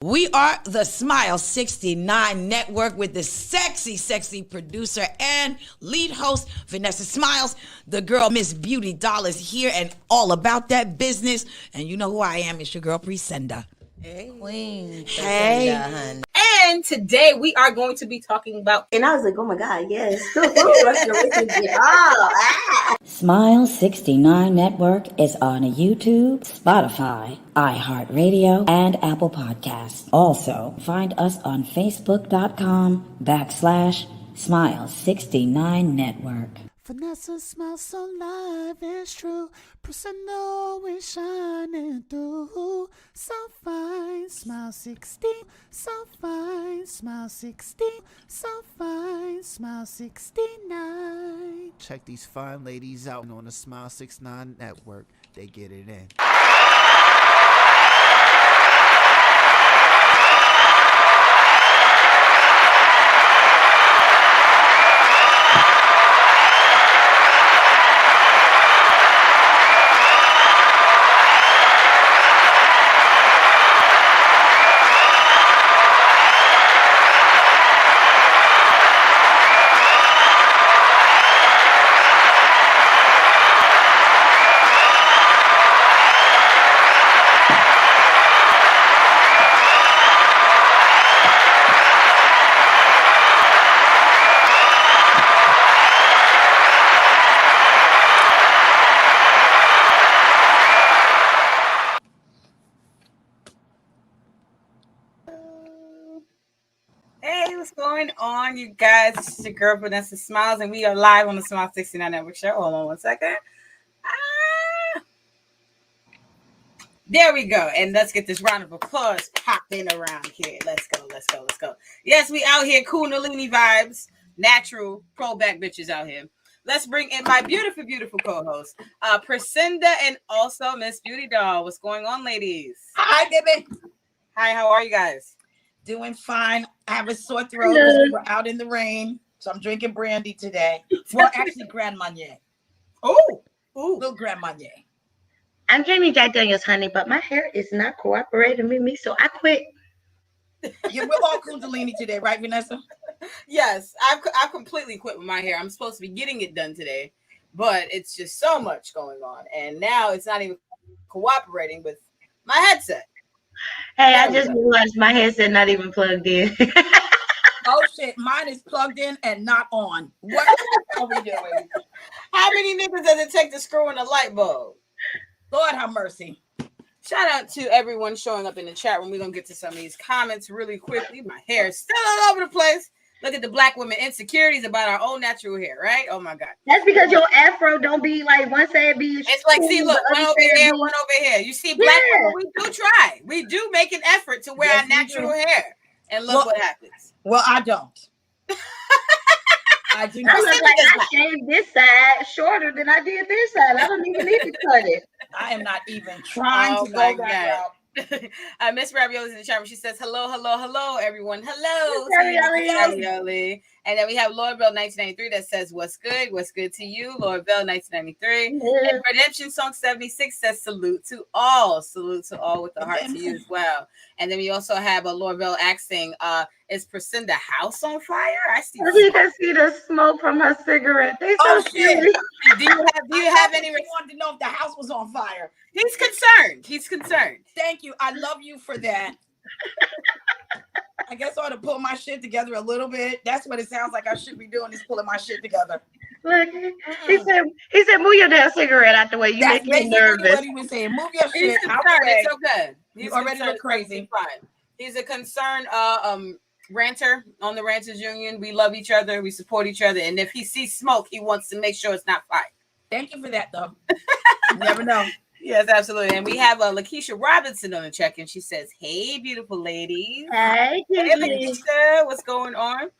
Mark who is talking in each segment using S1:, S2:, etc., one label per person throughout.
S1: We are the Smile 69 Network with the sexy producer and lead host, Vanessa Smilez. The girl, Mz.Beautidoll, is here and all about that business. And you know who I am. It's your girl, Presenda.
S2: Hey. Queen.
S1: Hey.
S2: Presenda, and today we are going to be talking about...
S3: And I was like, oh my God, yes.
S4: Smile 69 Network is on YouTube, Spotify, iHeartRadio, and Apple Podcasts. Also, find us on Facebook.com/Smile69 Network.
S5: Vanessa smiles so live, it's true. Presenda always shining through. So fine, smile 16. So fine, smile 16. So fine, smile 69.
S6: Check these fine ladies out on the Smile 69 Network. They get it in.
S2: Hey, what's going on, you guys? This is your girl, Vanessa Smilez, and we are live on the Smile 69 Network show. Hold on one second. There we go. And let's get this round of applause popping around here. Let's go. Yes, we out here, Kundalini vibes, natural, pro-back bitches out here. Let's bring in my beautiful co-host, Presenda, and also Mz.Beautidoll. What's going on, ladies?
S1: Hi, baby.
S2: Hi, how are you guys?
S1: Doing fine. I have a sore throat because we were out in the rain. So I'm drinking brandy today. Well, actually, Grand Marnier.
S2: Ooh.
S1: Little Grand Marnier.
S3: I'm drinking Jack Daniels, honey, but my hair is not cooperating with me, so I quit.
S1: Yeah, we're all Kundalini today, right, Vanessa?
S2: Yes, I've completely quit with my hair. I'm supposed to be getting it done today, but it's just so much going on. And now it's not even cooperating with my headset.
S3: Hey, I just realized my headset not even plugged in.
S1: Oh shit, mine is plugged in and not on. What are we doing?
S2: How many niggas does it take to screw in a light bulb?
S1: Lord have mercy.
S2: Shout out to everyone showing up in the chat room. We're gonna get to some of these comments really quickly. My hair is still all over the place. Look at the black women insecurities about our own natural hair, right? Oh my God.
S3: That's because your afro don't be like one side be.
S2: It's like, see, look, one over here, one over here. You see, black women, we do try. We do make an effort to wear our natural hair. And look what happens.
S1: Well, I don't.
S3: I do not. I shaved this side shorter than I did this side. I don't even need to cut it.
S1: I am not even trying to go that route.
S2: Miss Ravioli's in the chat room. She says, hello, everyone. Hello, Ravioli. And then we have Lord Bell 1993 that says, what's good to you? Lord Bell 1993. Yeah. And Redemption Song 76 says, salute to all with the heart to you as well. And then we also have a Lord Bell asking, is Presenda house on fire?
S3: You can see the smoke from her cigarette. They so
S2: shit. Do you have any?
S1: I wanted to know if the house was on fire.
S2: He's concerned.
S1: Thank you. I love you for that. I guess I ought to pull my shit together a little bit. That's what it sounds like I should be doing, is pulling my shit together.
S3: Look, he said, move your damn cigarette out the way. You make me nervous.
S1: What he was saying. Move your shit out the way.
S2: It's okay.
S1: You already look crazy.
S2: Fine. He's a concerned ranter on the Ranters Union. We love each other. We support each other. And if he sees smoke, he wants to make sure it's not fire.
S1: Thank you for that, though. You never know.
S2: Yes, absolutely. And we have Lakeisha Robinson on the check-in. She says, hey, beautiful ladies.
S3: Hey,
S2: Lakeisha. What's going on?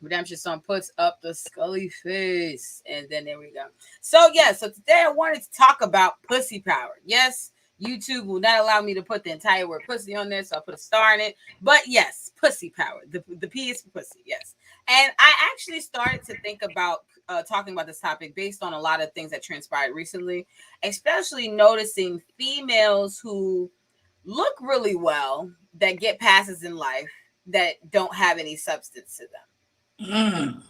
S2: Redemption Song puts up the scully face. And then there we go. So today I wanted to talk about pussy power. Yes, YouTube will not allow me to put the entire word pussy on there, so I'll put a star in it. But yes, pussy power. The P is for pussy, yes. And I actually started to think about talking about this topic based on a lot of things that transpired recently, especially noticing females who look really well, that get passes in life, that don't have any substance to them.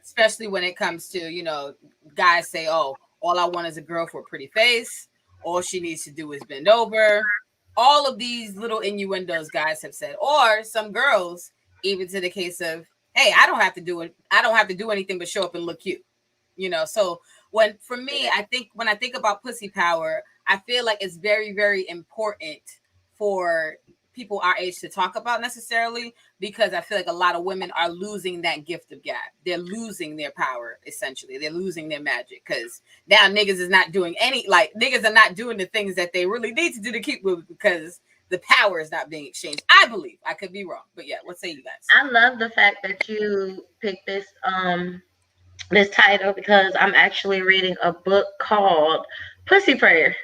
S2: Especially when it comes to, you know, guys say, oh, all I want is a girl for a pretty face. All she needs to do is bend over. All of these little innuendos guys have said, or some girls, even to the case of, hey, I don't have to do it. I don't have to do anything but show up and look cute. You know, so when I think about pussy power, I feel like it's very, very important for people our age to talk about necessarily, because I feel like a lot of women are losing that gift of gab. They're losing their power, essentially. They're losing their magic, because now niggas is not doing niggas are not doing the things that they really need to do to keep moving, because the power is not being exchanged. I believe. I could be wrong, but yeah, what say you guys?
S3: I love the fact that you picked this title, because I'm actually reading a book called Pussy Prayer.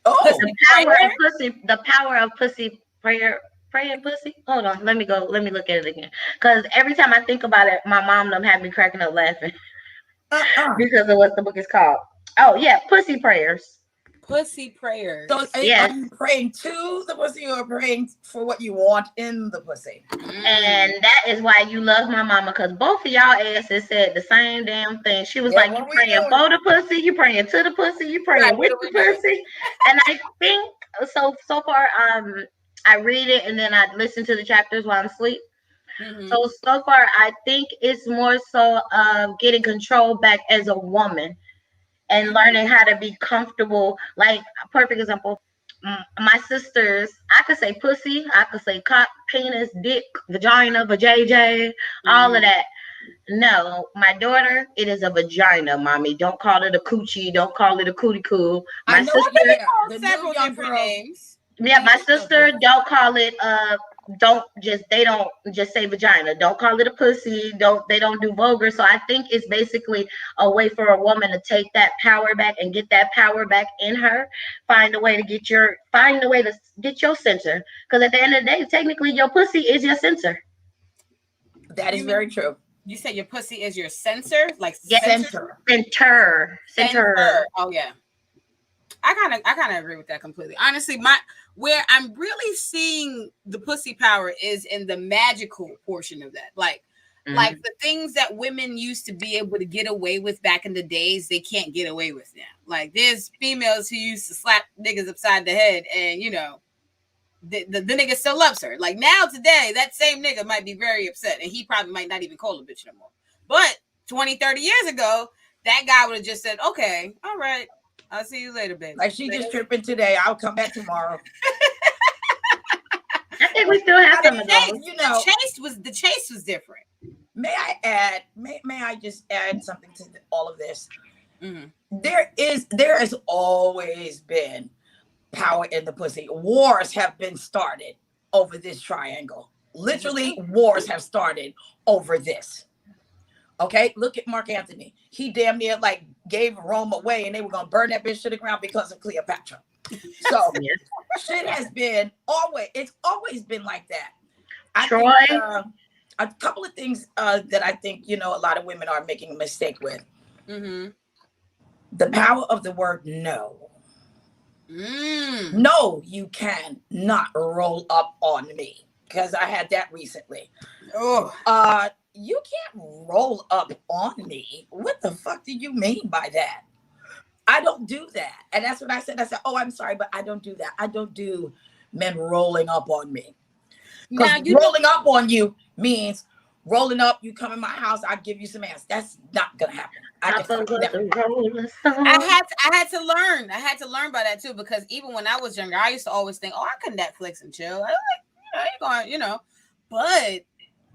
S1: Oh,
S3: The power of pussy prayer. Praying pussy. Hold on, let me look at it again. Because every time I think about it, my mom done had me cracking up laughing because of what the book is called. Oh yeah, Pussy Prayers.
S2: Pussy prayers.
S1: So are you praying to the pussy or praying for what you want in the pussy?
S3: And that is why you love my mama, because both of y'all asses said the same damn thing. She was like, you praying for the pussy, you praying to the pussy, you praying with the pussy. And I think so far, I read it and then I listen to the chapters while I'm asleep. So far, I think it's more so getting control back as a woman and learning how to be comfortable. Like a perfect example, my sisters, I could say pussy, I could say cock, penis, dick, vagina, vajayjay, all of that. No, my daughter, it is a vagina, mommy. Don't call it a coochie. Don't call it a cootie coo. My sister,
S2: the several different names.
S3: Yeah, my sister, don't call it they don't just say vagina. Don't call it a pussy. They don't do vulgar. So I think it's basically a way for a woman to take that power back and get that power back in her. Find a way to get your center. Because at the end of the day, technically your pussy is your center.
S1: That is very true.
S2: You said your pussy is your censor? Like
S3: center.
S2: Oh yeah. I kind of agree with that completely. Honestly, where I'm really seeing the pussy power is in the magical portion of that. Like the things that women used to be able to get away with back in the days, they can't get away with now. Like there's females who used to slap niggas upside the head, and you know, the nigga still loves her. Like now today, that same nigga might be very upset, and he probably might not even call a bitch no more. But 20, 30 years ago, that guy would have just said, okay, all right, I'll see you later, baby.
S1: Like she just tripping today. I'll come back tomorrow.
S3: I think we still have some of those.
S1: You know,
S2: the chase was different.
S1: May I just add something to all of this? There has always been power in the pussy. Wars have been started over this triangle. Literally, wars have started over this. Okay, look at Mark Antony. He damn near like gave Rome away, and they were gonna burn that bitch to the ground because of Cleopatra. So shit has been it's always been like that. I think, a couple of things that I think, you know, a lot of women are making a mistake with. The power of the word no. No, you can not roll up on me, because I had that recently. You can't roll up on me. What the fuck do you mean by that? I don't do that. And that's what I said. I said, oh, I'm sorry, but I don't do that. I don't do men rolling up on me. Because rolling up on you means rolling up, you come in my house, I give you some ass. That's not gonna happen. I had to learn. I had to learn by that too, because even when I was younger, I used to always think, oh, I could Netflix and chill. I was like, you know, but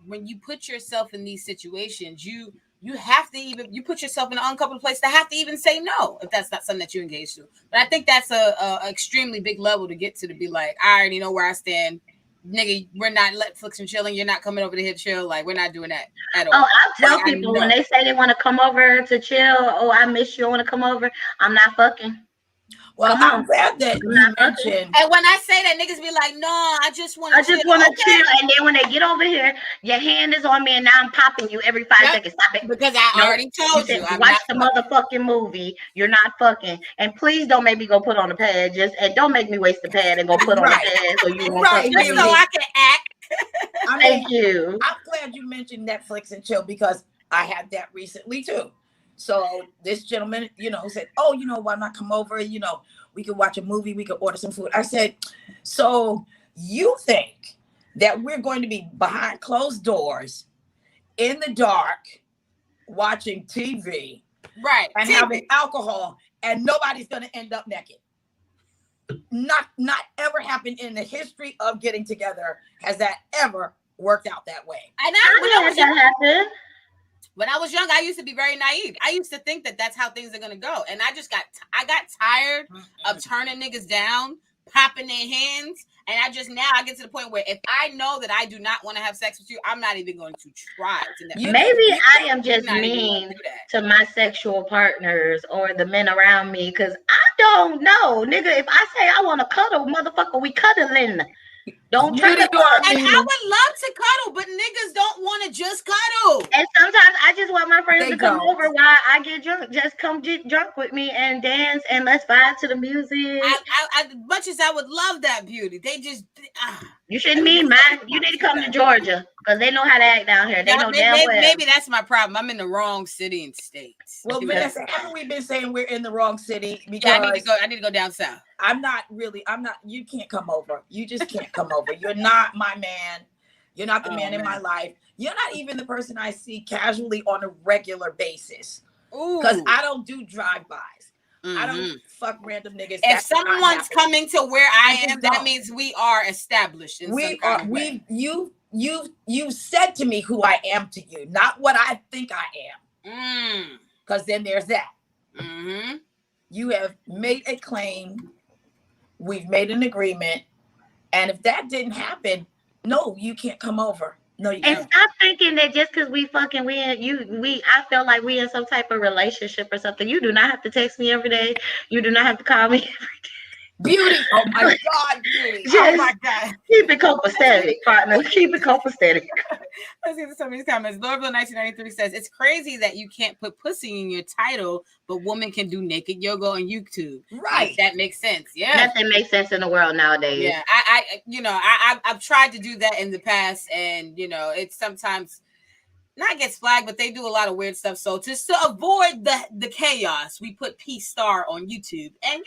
S1: when you put yourself in these situations, you have to you put yourself in an uncomfortable place to have to even say no if that's not something that you engage to. But I think that's a extremely big level to get to be like, I already know where I stand. Nigga, we're not Netflix and chilling. You're not coming over to here to chill. Like, we're not doing that at all.
S3: Oh, I'll tell people when they say they want to come over to chill. Oh, I miss you. I want to come over. I'm not fucking.
S1: Well,
S3: Come
S1: I'm
S3: on.
S1: glad that
S3: I'm
S1: you
S3: not
S1: mentioned.
S2: And when I say that, niggas be like, "No, I just want to chill."
S3: chill. And then when they get over here, your hand is on me, and now I'm popping you every 5 seconds. Stop it.
S2: Because I
S3: No,
S2: already told
S3: said
S2: you, I'm
S3: watch
S2: not
S3: the motherfucking movie. You're not fucking. And please don't make me go put on the pad. And don't make me waste the pad and go put on the
S1: Right.
S3: pad so you won't
S1: Right,
S3: fuck
S2: just
S3: with
S2: so
S3: me.
S2: I can act.
S1: I mean,
S3: Thank you.
S1: I'm glad you mentioned Netflix and chill because I had that recently too. So this gentleman, said, "Oh, why not come over? We could watch a movie. We could order some food." I said, "So you think that we're going to be behind closed doors in the dark watching TV,
S2: Right.
S1: and having alcohol, and nobody's going to end up naked? Not ever happened in the history of getting together. Has that ever worked out that way?"
S2: And when I was young, I used to be very naive. I used to think that that's how things are gonna go, and I got tired of turning niggas down, popping their hands, and I get to the point where if I know that I do not want to have sex with you, I'm not even going to try.
S3: Maybe I am just mean to my sexual partners or the men around me because I don't know, nigga. If I say I want to cuddle, motherfucker, we cuddling. Don't try to.
S2: And I would love to cuddle, but niggas don't want to just cuddle.
S3: And sometimes I just want my friends to come over while I get drunk. Just come get drunk with me and dance and let's vibe to the music.
S2: As much as I would love that, Beauty, they just.
S3: You shouldn't mean mine. You need to come to Georgia because they know how to act down here. They know damn well.
S2: Maybe that's my problem. I'm in the wrong city and state.
S1: Well, Vanessa, haven't we been saying we're in the wrong city? Because
S2: I need to go down south.
S1: You can't come over. You just can't come over. You're not my man. You're not the man in my life. You're not even the person I see casually on a regular basis. Because I don't do drive-bys. I don't fuck random niggas.
S2: If someone's coming to where I am, that means we are established.
S1: You said to me who I am to you, not what I think I am. Because then there's that.
S2: Mm-hmm.
S1: You have made a claim. We've made an agreement. And if that didn't happen, no, you can't come over. No, you can't.
S3: And stop thinking that just because we I feel like we in some type of relationship or something. You do not have to text me every day. You do not have to call me every day.
S1: Beauty. Oh my God, Beauty.
S2: Oh my God.
S3: Keep it copacetic, partner. Keep it copacetic.
S2: Let's get to some of these comments. Lorville 1993 says, "It's crazy that you can't put pussy in your title, but women can do naked yoga on YouTube."
S1: Right.
S2: That makes sense. Yeah.
S3: Nothing makes sense in the world nowadays.
S2: Yeah. I've tried to do that in the past, and it's sometimes not gets flagged, but they do a lot of weird stuff. So to avoid the chaos, we put P star on YouTube, and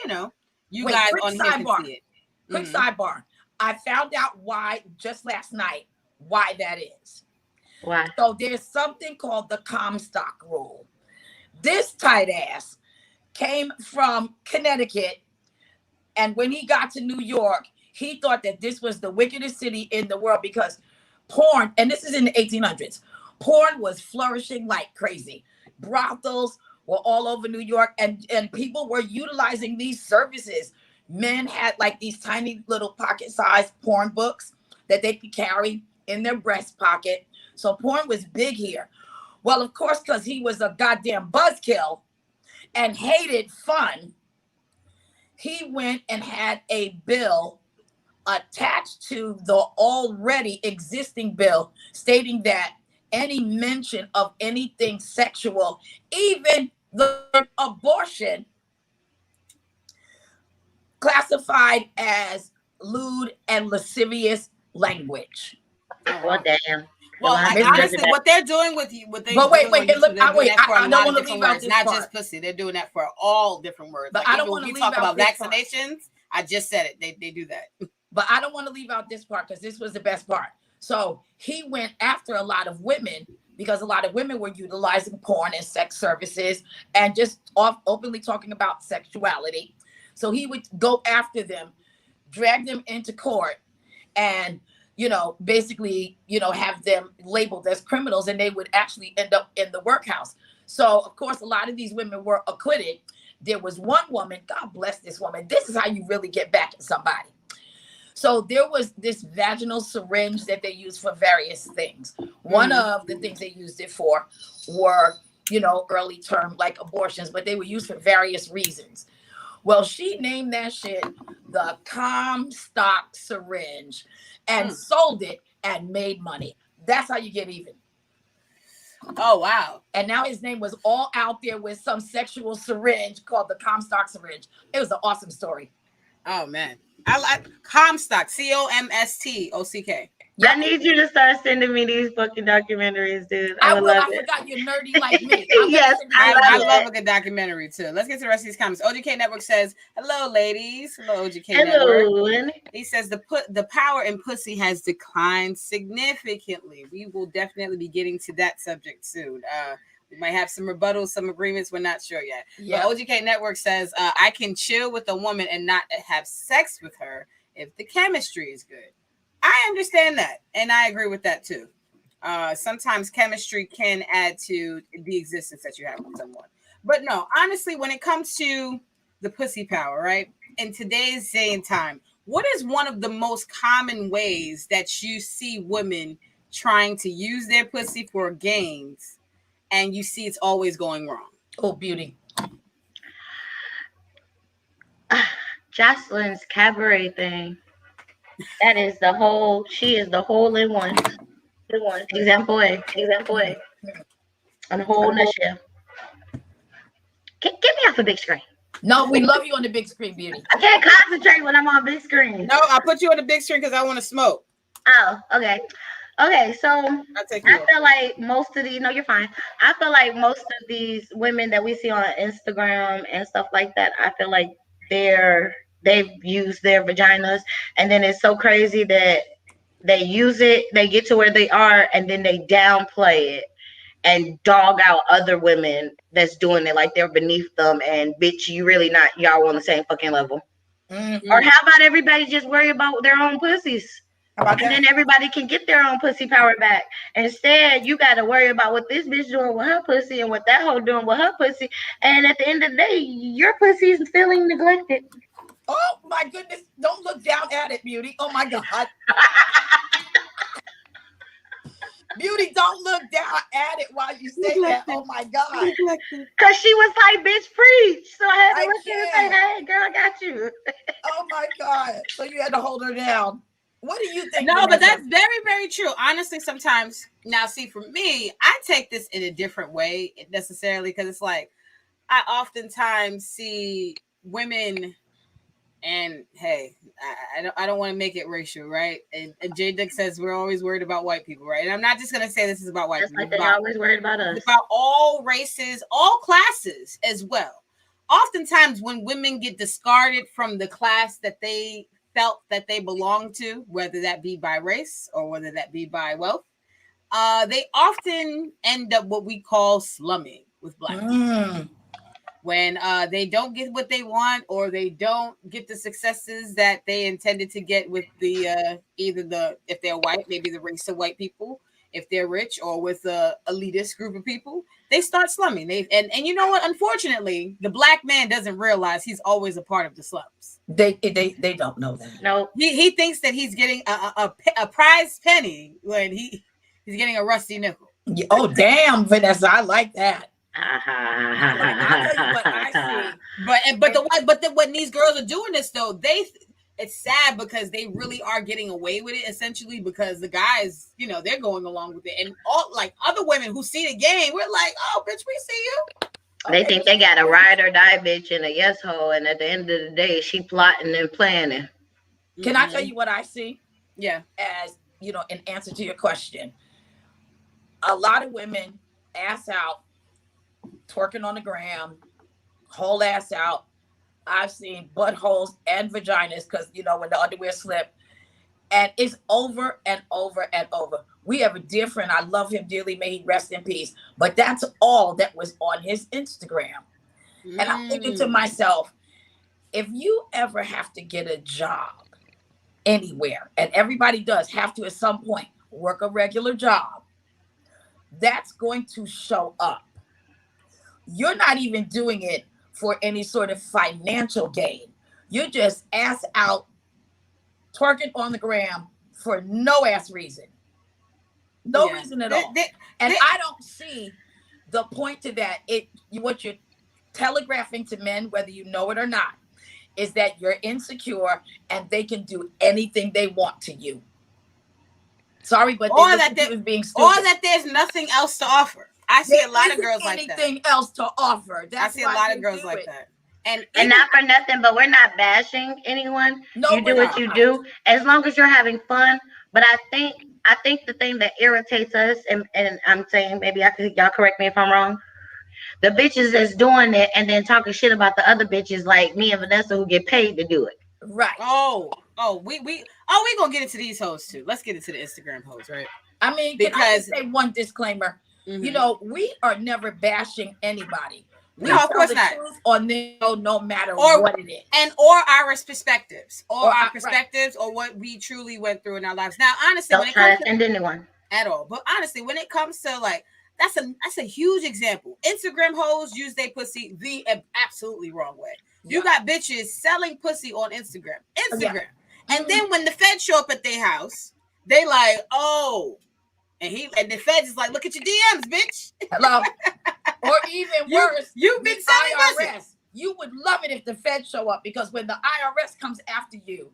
S2: you guys on here can see it.
S1: Quick sidebar. I found out why just last night. Why that is.
S3: Why?
S1: So there's something called the Comstock rule. This tight ass came from Connecticut, and when he got to New York, he thought that this was the wickedest city in the world because porn, and this is in the 1800s, porn was flourishing like crazy. Brothels were all over New York, and people were utilizing these services. Men had like these tiny little pocket-sized porn books that they could carry in their breast pocket. So porn was big here. Well, of course, because he was a goddamn buzzkill and hated fun, he went and had a bill attached to the already existing bill stating that any mention of anything sexual, even the abortion, classified as lewd and lascivious language.
S3: Well, damn.
S2: Well, honestly, what they're doing with you,
S1: wait, look, I don't want to leave out this
S2: not
S1: part.
S2: Just pussy. They're doing that for all different words.
S1: But I don't want to leave out
S2: about
S1: this
S2: vaccinations.
S1: Part.
S2: I just said it. They do that.
S1: But I don't want to leave out this part because this was the best part. So he went after a lot of women because a lot of women were utilizing porn and sex services and just openly talking about sexuality. So he would go after them, drag them into court, and basically, have them labeled as criminals, and they would actually end up in the workhouse. So, of course, a lot of these women were acquitted. There was one woman, God bless this woman. This is how you really get back at somebody. So there was this vaginal syringe that they used for various things. One of the things they used it for were, early term like abortions, but they were used for various reasons. Well, she named that shit the Comstock syringe and sold it and made money. That's how you get even.
S2: Oh, wow.
S1: And now his name was all out there with some sexual syringe called the Comstock syringe. It was an awesome story.
S2: Oh, man. I like Comstock, Comstock.
S3: Yep. I need you to start sending me these fucking documentaries, dude. I
S1: forgot you're nerdy like me.
S3: Yes,
S2: I love a good documentary too. Let's get to the rest of these comments. OGK Network says, "Hello, ladies." Hello, OGK Network. He says the power in pussy has declined significantly. We will definitely be getting to that subject soon. We might have some rebuttals, some agreements. We're not sure yet. Yeah. But OGK Network says, "I can chill with a woman and not have sex with her if the chemistry is good." I understand that, and I agree with that too. Sometimes chemistry can add to the existence that you have with someone. But no, honestly, when it comes to the pussy power, right? In today's day and time, what is one of the most common ways that you see women trying to use their pussy for gains, and you see it's always going wrong?
S1: Oh, beauty.
S3: Jocelyn's cabaret thing. That is the whole. She is the whole in one. Example A. On the whole nutshell. Get me off the big screen.
S1: No, we love you on the big screen, beauty.
S3: I can't concentrate when I'm on big screen.
S2: No, I put you on the big screen because I want to smoke.
S3: Oh, okay. Okay, so I feel like most of these. No, you're fine. I feel like most of these women that we see on Instagram and stuff like that, I feel like they've used their vaginas, and then it's so crazy that they use it, they get to where they are, and then they downplay it and dog out other women that's doing it like they're beneath them. And bitch, you really not, y'all on the same fucking level. Mm-hmm. Or how about everybody just worry about their own pussies? And then everybody can get their own pussy power back. Instead, you got to worry about what this bitch doing with her pussy and what that hoe doing with her pussy. And at the end of the day, your pussy is feeling neglected.
S1: Oh my goodness. Don't look down at it, beauty. Oh my God. Beauty, don't look down at it while you say that. Oh my God.
S3: Because she was like, bitch, preach. So I had to look at her and say, hey, girl, I got you.
S1: Oh my God. So you had to hold her down. What do you think?
S2: No, but that's very, very true. Honestly, sometimes, now see, for me, I take this in a different way necessarily, because it's like, I oftentimes see women, and hey, I don't want to make it racial, right? And J Dick says we're always worried about white people, right? And I'm not just gonna say this is about white people.
S3: Like they're always worried about us.
S2: It's about all races, all classes as well. Oftentimes, when women get discarded from the class that they felt that they belonged to, whether that be by race or whether that be by wealth, they often end up what we call slumming with black people. When they don't get what they want, or they don't get the successes that they intended to get with the if they're white, maybe the race of white people, if they're rich, or with a elitist group of people, they start slumming. And you know what? Unfortunately, the black man doesn't realize he's always a part of the slums.
S1: They don't know that.
S3: No,
S2: he thinks that he's getting a prize penny when he's getting a rusty nickel.
S1: Oh damn, Vanessa, I like that.
S2: I'll tell you what I see. But when these girls are doing this though, it's sad because they really are getting away with it, essentially, because the guys, they're going along with it, and all like other women who see the game, we're like, oh bitch, we see you.
S3: They think they got a ride or die bitch and a yes ho, and at the end of the day, she plotting and planning.
S1: Can I tell you what I see?
S2: Yeah.
S1: As in answer to your question, a lot of women ass out, twerking on the gram, whole ass out. I've seen buttholes and vaginas because when the underwear slip, and it's over and over and over. We have a dear friend. I love him dearly. May he rest in peace. But that's all that was on his Instagram. And I'm thinking to myself, if you ever have to get a job anywhere, and everybody does have to at some point work a regular job, that's going to show up. You're not even doing it for any sort of financial gain. You're just ass out, twerking on the gram for no ass reason. No reason at all. I don't see the point to that. What you're telegraphing to men, whether you know it or not, is that you're insecure and they can do anything they want to you. Sorry, but
S2: or that there's nothing else to offer. I see a lot of girls like that.
S1: Anything else to offer?
S2: I see a lot of girls like that.
S3: And not for nothing, but we're not bashing anyone.
S1: No,
S3: you do what you do, as long as you're having fun. But I think the thing that irritates us, and I'm saying maybe y'all correct me if I'm wrong, the bitches that's doing it and then talking shit about the other bitches like me and Vanessa who get paid to do it.
S1: Right.
S2: We gonna get into these hoes too. Let's get into the Instagram hoes, right?
S1: I mean, because can I just say one disclaimer? Mm-hmm. You know, we are never bashing anybody.
S2: No, of course not.
S1: On no matter what it is,
S2: or our perspectives, or what we truly went through in our lives. Now, honestly,
S3: don't try to offend anyone
S2: at all. But honestly, when it comes to like, that's a huge example. Instagram hoes use their pussy the absolutely wrong way. Yeah. You got bitches selling pussy on Instagram, yeah. And then when the feds show up at their house, they like, oh. And the feds is like, look at your DMs, bitch.
S1: Hello. Or even worse,
S2: you've been selling IRS.
S1: You would love it if the feds show up, because when the IRS comes after you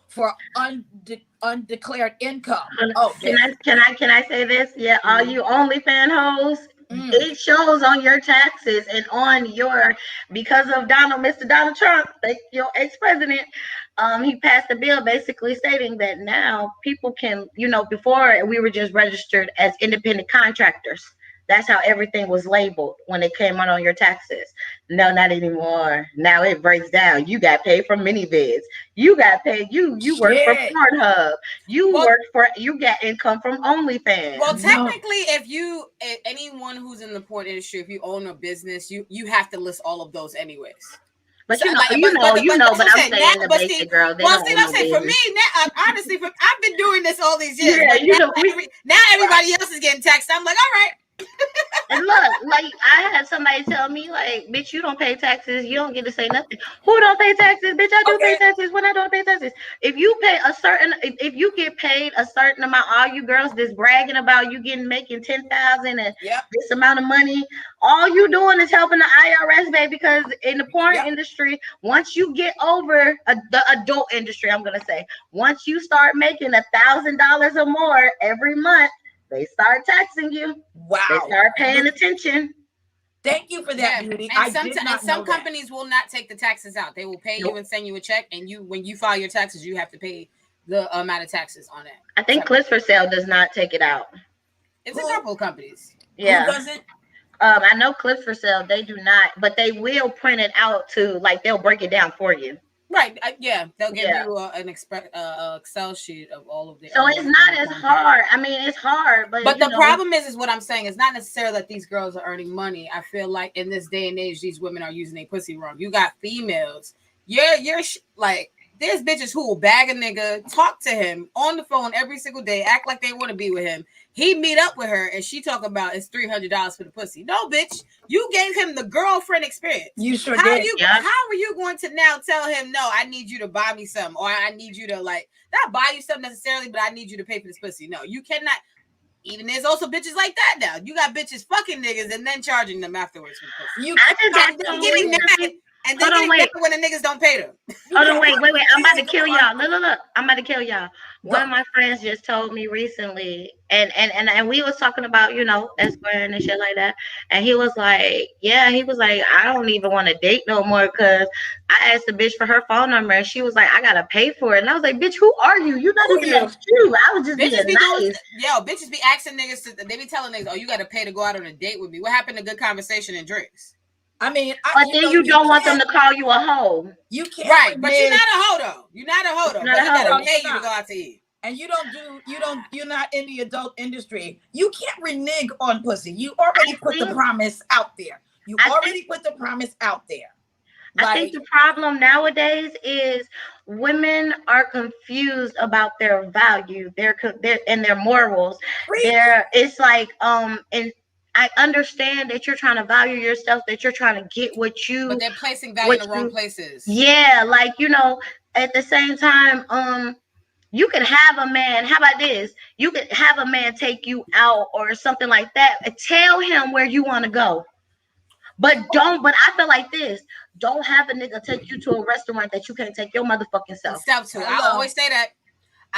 S1: for undeclared income.
S3: Can I say this? Yeah, all you OnlyFans hoes, it shows on your taxes and on your, because of Mr. Donald Trump, your ex-president. He passed a bill basically stating that now people can, before we were just registered as independent contractors. That's how everything was labeled when it came out on your taxes. No, not anymore. Now it breaks down. You got paid from minivids. You got paid. You work for Pornhub. You got income from OnlyFans.
S2: Well, technically, if anyone who's in the porn industry, if you own a business, you have to list all of those anyways.
S3: But but I'm saying the basic girl.
S2: Well, see, I'm saying for me, honestly, I've been doing this all these years. Yeah, now everybody else is getting taxed. I'm like, all right.
S3: And look, like I had somebody tell me, like, bitch, you don't pay taxes, you don't get to say nothing. Who don't pay taxes? Bitch, I do pay taxes when I don't pay taxes. If you get paid a certain amount, all you girls that's bragging about you making 10,000 and this amount of money, all you doing is helping the IRS, baby. Because in the porn industry, once you get over the adult industry, I'm gonna say, once you start making $1,000 or more every month, they start taxing you.
S1: Wow.
S3: They start paying attention.
S1: Thank you for that, Beauty.
S2: And some companies will not take the taxes out. They will pay you and send you a check, and when you file your taxes, you have to pay the amount of taxes on it.
S3: I think Clips for Sale does not take it out.
S2: It's a couple of companies.
S3: Yeah.
S1: Who does it?
S3: I know Clips for Sale, they do not, but they will print it out they'll break it down for you.
S2: Right. They'll give you an Excel sheet of all of the.
S3: So it's not as hard. I mean, it's hard, but
S2: the problem is what I'm saying is not necessarily that these girls are earning money. I feel like in this day and age, these women are using their pussy wrong. You got females. You're like, there's bitches who will bag a nigga, talk to him on the phone every single day, act like they want to be with him. He meet up with her and she talk about it's $300 for the pussy. No, bitch, you gave him the girlfriend experience.
S1: You sure did.
S2: How are you going to now tell him, no, I need you to buy me some, or I need you to not buy you something necessarily, but I need you to pay for this pussy? No, you cannot. Even there's also bitches like that now. You got bitches fucking niggas and then charging them afterwards for the pussy. Getting mad. And then when the niggas don't pay them.
S3: Hold on, wait. I'm about to kill y'all. Look. I'm about to kill y'all. One of my friends just told me recently, and we was talking about, escorting and shit like that. And he was like, I don't even want to date no more because I asked the bitch for her phone number and she was like, I gotta pay for it. And I was like, bitch, who are you? You're not even you. I was just being nice.
S2: Bitches be asking niggas they be telling niggas, oh, you gotta pay to go out on a date with me. What happened to good conversation and drinks?
S1: I mean,
S3: but then you don't want them to call you a hoe.
S1: You can't,
S2: right? But you're not a hoe though. You're not a hoe though. But you gotta pay you to go out to eat.
S1: And you're not in the adult industry. You can't renege on pussy. You already put the promise out there.
S3: I think the problem nowadays is women are confused about their value, their morals. It's like and I understand that you're trying to value yourself, that you're trying to get what you.
S2: But they're placing value in the wrong places.
S3: Yeah, at the same time, you can have a man. How about this? You could have a man take you out or something like that. Tell him where you want to go, but I feel like this. Don't have a nigga take you to a restaurant that you can't take your motherfucking self.
S2: Step to. I always say that.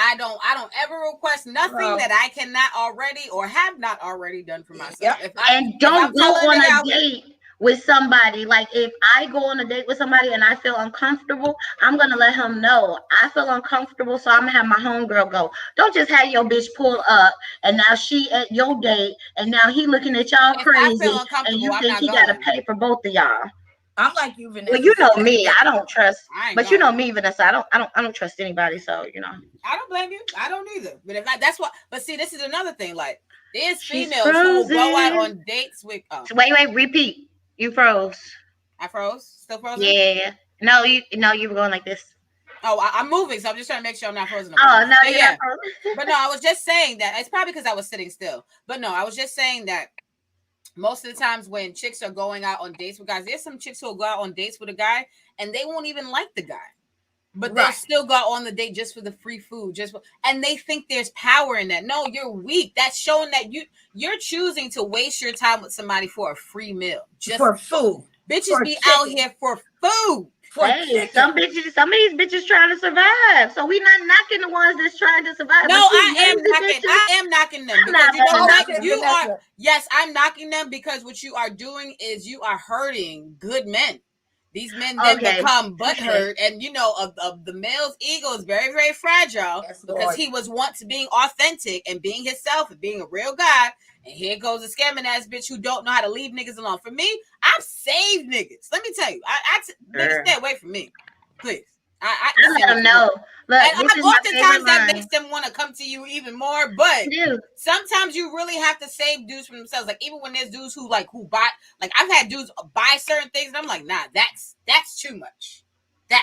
S2: I don't ever request nothing that I cannot already or have not already done for myself.
S1: Yep.
S3: And don't go on a date with somebody. Like if I go on a date with somebody and I feel uncomfortable, I'm gonna let him know I feel uncomfortable, so I'm gonna have my homegirl go. Don't just have your bitch pull up and now she at your date and now he looking at y'all crazy and you think he gotta pay for both of y'all.
S1: I'm like you, Vanessa.
S3: Well, you know me. I don't trust. But you know me, Vanessa. I don't trust anybody. So you know.
S2: I don't blame you. I don't either. But if that's what. But see, this is another thing. Like there's females who go out on dates with.
S3: Wait, repeat. You froze.
S2: I froze. Still frozen.
S3: Yeah. No, you were going like this.
S2: Oh, I'm moving, so I'm just trying to make sure I'm not frozen.
S3: Oh no, you're not frozen.
S2: But no, I was just saying that it's probably because I was sitting still. But no, I was just saying that. Most of the times when chicks are going out on dates with guys, there's some chicks who will go out on dates with a guy and they won't even like the guy, but they'll still go out on the date just for the free food, and they think there's power in that. No, you're weak. That's showing that you're choosing to waste your time with somebody for a free meal, just
S1: for food.
S2: Bitches be out here for food.
S3: Hey, some of these bitches trying to survive. So we not knocking the ones that's trying to survive.
S2: No, I am knocking them because yes, I'm knocking them because what you are doing is you are hurting good men. These men then become butthurt, and you know, of the male's ego is very, very fragile because he was once being authentic and being himself and being a real guy. And here goes a scamming ass bitch who don't know how to leave niggas alone. For me, I've saved niggas. Let me tell you, niggas stay away from me, please. I
S3: let them know. Look,
S2: and oftentimes that makes them want to come to you even more. But sometimes you really have to save dudes from themselves. Like even when there's dudes who buy, like I've had dudes buy certain things, and I'm like, nah, that's too much. That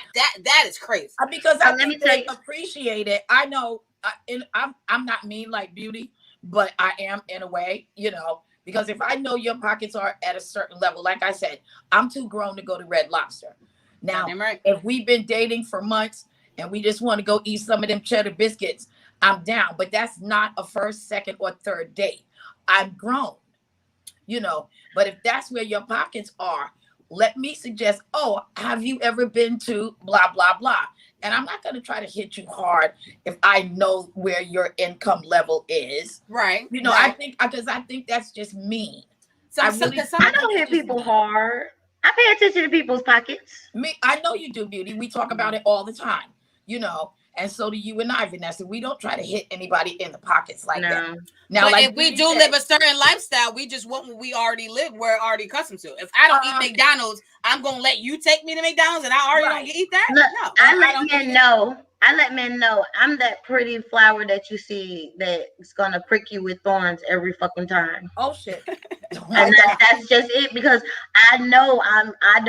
S2: is crazy.
S1: Because I think they appreciate it. I know, I'm not mean like Beauty, but I am in a way, you know. Because if I know your pockets are at a certain level, like I said, I'm too grown to go to Red Lobster. Now, if we've been dating for months and we just want to go eat some of them cheddar biscuits, I'm down. But that's not a first, second, or third date. I'm grown, you know. But if that's where your pockets are, let me suggest, have you ever been to blah, blah, blah? And I'm not going to try to hit you hard if I know where your income level is.
S2: Right.
S1: You know, I think that's just mean.
S3: I don't hit people hard. I pay attention to people's pockets.
S1: I know you do, Beauty. We talk about it all the time, you know, and so do you and I, Vanessa. We don't try to hit anybody in the pockets like that. Now,
S2: but like if we do live a certain lifestyle, we just want what we already live, we're already accustomed to. If I don't eat McDonald's, I'm gonna let you take me to McDonald's, and I already don't eat that.
S3: Look, no, I let men know I'm that pretty flower that you see that's gonna prick you with thorns every fucking time.
S1: Oh shit.
S3: And that's just it, because I know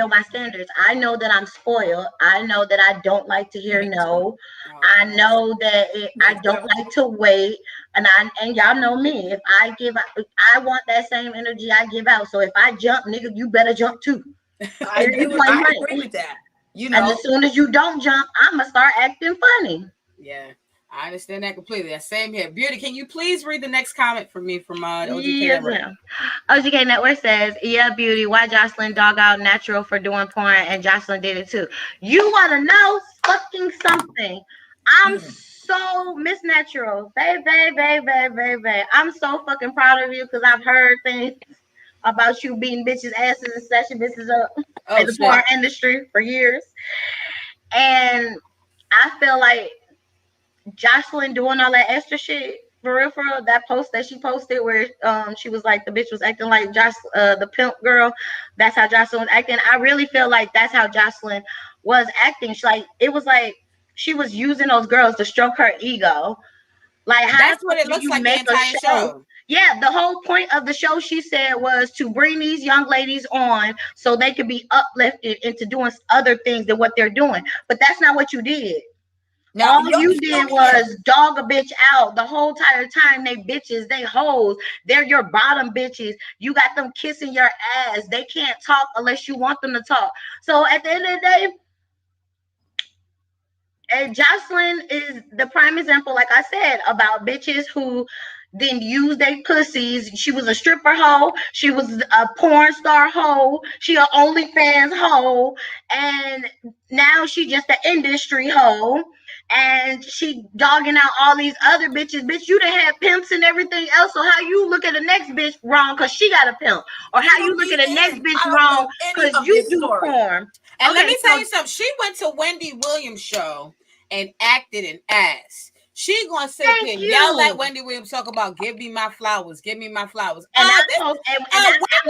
S3: my standards. I know that I'm spoiled. I know that I don't like to hear no. I know that I don't like to wait. And y'all know me. If I give out, I want that same energy I give out. So if I jump, nigga, you better jump too.
S1: I agree with that. You know,
S3: and as soon as you don't jump, I'm gonna start acting funny.
S2: Yeah, I understand that completely. Same here. Beauty, can you please read the next comment from me from OGK Network?
S3: OGK Network says, "Yeah, Beauty, why Jocelyn dog out Natural for doing porn, and Jocelyn did it too? You want to know fucking something? I'm so Miss Natural, baby. I'm so fucking proud of you because I've heard things about you beating bitches' asses and setting bitches up in the porn industry for years. And I feel like Jocelyn doing all that extra shit, for real, that post that she posted where she was like, the bitch was acting like the pimp girl. That's how Jocelyn was acting. I really feel like that's how Jocelyn was acting. It was like she was using those girls to stroke her ego. Like
S2: that's what it looks like the entire show.
S3: Yeah, the whole point of the show, she said, was to bring these young ladies on so they could be uplifted into doing other things than what they're doing. But that's not what you did. Now, all you did was dog a bitch out the whole entire time. They bitches, they hoes. They're your bottom bitches. You got them kissing your ass. They can't talk unless you want them to talk. So at the end of the day, and Jocelyn is the prime example, like I said, about bitches who then use their pussies. She was a stripper hoe. She was a porn star hoe. She a OnlyFans hoe. And now she just an industry hoe. And she dogging out all these other bitches. Bitch, you done had pimps and everything else. So how you look at the next bitch wrong because she got a pimp? Or how you look at the next bitch wrong because you do porn?
S2: And let me tell you something. She went to Wendy Williams' show and acted an ass. She gonna sit up here and yell at Wendy Williams, talk about give me my flowers, give me my flowers.
S3: And I'm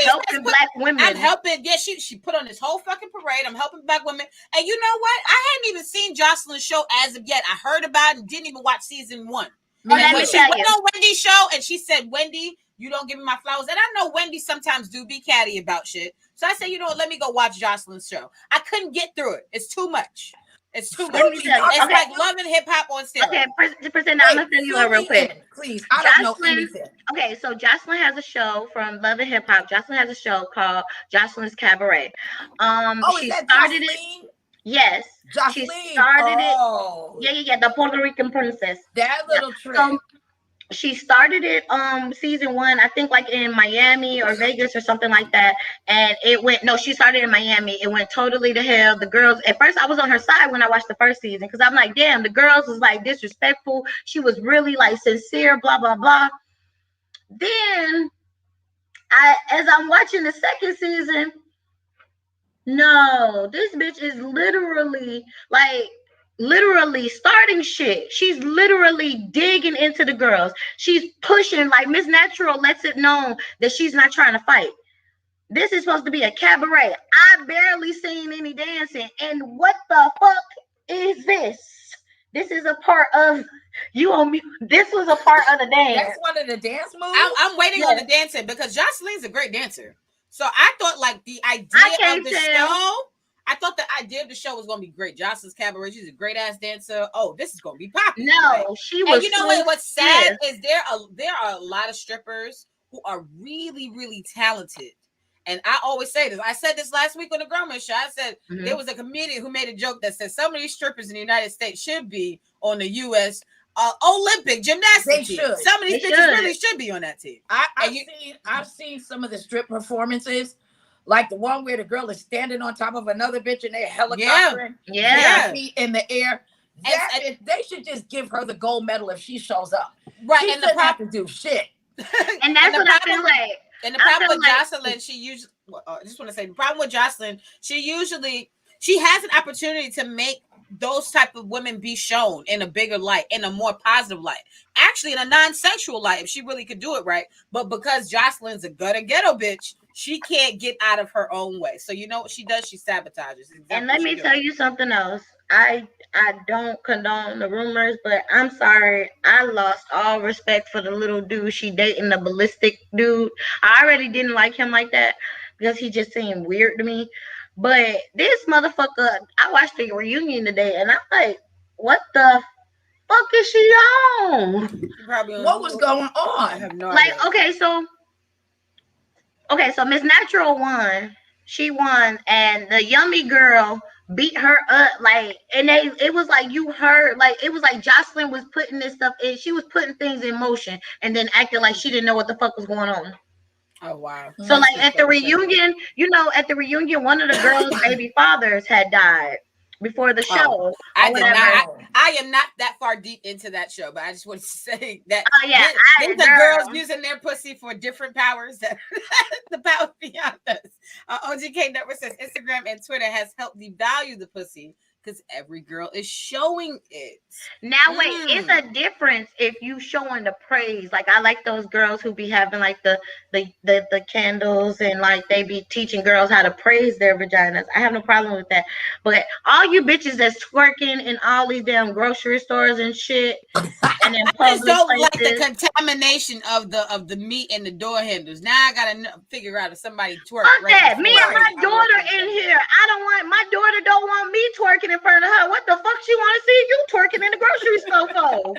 S3: helping black women.
S2: I'm helping. Yeah, she put on this whole fucking parade. I'm helping black women. And you know what? I hadn't even seen Jocelyn's show as of yet. I heard about it and didn't even watch season 1. When she went on Wendy's show and she said, Wendy, you don't give me my flowers. And I know Wendy sometimes do be catty about shit. So I said, you know what? Let me go watch Jocelyn's show. I couldn't get through it. It's too much. It's too much. It's like Love and Hip Hop on steroids.
S3: Okay, I'm gonna fill you in real quick.
S1: Please, I don't know anything.
S3: Okay, so Jocelyn has a show from Love and Hip Hop. Jocelyn has a show called Jocelyn's Cabaret. She started it. Yes,
S1: Jocelyn.
S3: She started it. Yeah, the Puerto Rican princess.
S1: That little trick.
S3: She started it season 1, I think like in Miami or Vegas or something like that. And it went, no, she started in Miami. It went totally to hell. The girls, at first I was on her side when I watched the first season because I'm like, damn, the girls was like disrespectful. She was really like sincere, blah, blah, blah. Then as I'm watching the second season, no, this bitch is literally starting shit. She's literally digging into the girls. She's pushing, like Miss Natural lets it known that she's not trying to fight. This is supposed to be a cabaret. I barely seen any dancing. And what the fuck is this? This is a part of you on me. This was a part of the dance.
S1: That's one of the dance moves.
S2: I'm waiting on the dancing because Jocelyn's a great dancer. So I thought like the idea of the show. I thought the idea of the show was going to be great. Jocelyn's Cabaret, she's a great ass dancer. Oh, this is going to be popular.
S3: No, she was.
S2: And you know what's sad is there are a lot of strippers who are really, really talented. And I always say this. I said this last week on the Grumman Show. I said there was a comedian who made a joke that said some of these strippers in the United States should be on the U.S. Olympic gymnastics team. Some of these bitches really should be on that team.
S1: I've seen some of the strip performances. Like the one where the girl is standing on top of another bitch and they're helicoptering, feet in the air. They should just give her the gold medal if she shows up.
S2: Right,
S1: she doesn't have to do shit.
S3: And that's what I feel like.
S2: And the problem with Jocelyn, I just want to say the problem with Jocelyn, she has an opportunity to make those type of women be shown in a bigger light, in a more positive light, actually in a non-sexual light, if she really could do it right. But because Jocelyn's a gutter ghetto bitch, she can't get out of her own way. So you know what she does? She sabotages. Exactly.
S3: And let me tell you something else. I don't condone the rumors, but I'm sorry. I lost all respect for the little dude she dating, the ballistic dude. I already didn't like him like that because he just seemed weird to me. But this motherfucker, I watched the reunion today, and I'm like, what the fuck is she on?
S1: What was going on?
S2: I have no idea.
S3: Okay, so Miss Natural won. She won, and the yummy girl beat her up. Like, and it was like you heard, like it was like Jocelyn was putting this stuff in. She was putting things in motion, and then acting like she didn't know what the fuck was going on.
S2: Oh wow!
S3: So like at the reunion, one of the girls' baby fathers had died before the show.
S2: I am not that far deep into that show, but I just want to say that these are girls using their pussy for different powers. That the power beyond us. OGK Network says Instagram and Twitter has helped devalue the pussy because every girl is showing it.
S3: Now wait, it's a difference if you showing the praise. Like I like those girls who be having like the candles and like they be teaching girls how to praise their vaginas. I have no problem with that. But all you bitches that's twerking in all these damn grocery stores and shit, and in public
S2: I just don't
S3: places,
S2: like the contamination of the meat and the door handles. Now I gotta figure out if somebody twerk.
S3: Fuck that. Me and my daughter in here. My daughter don't want me twerking in front of her. What the fuck she want to see you twerking in the grocery store for?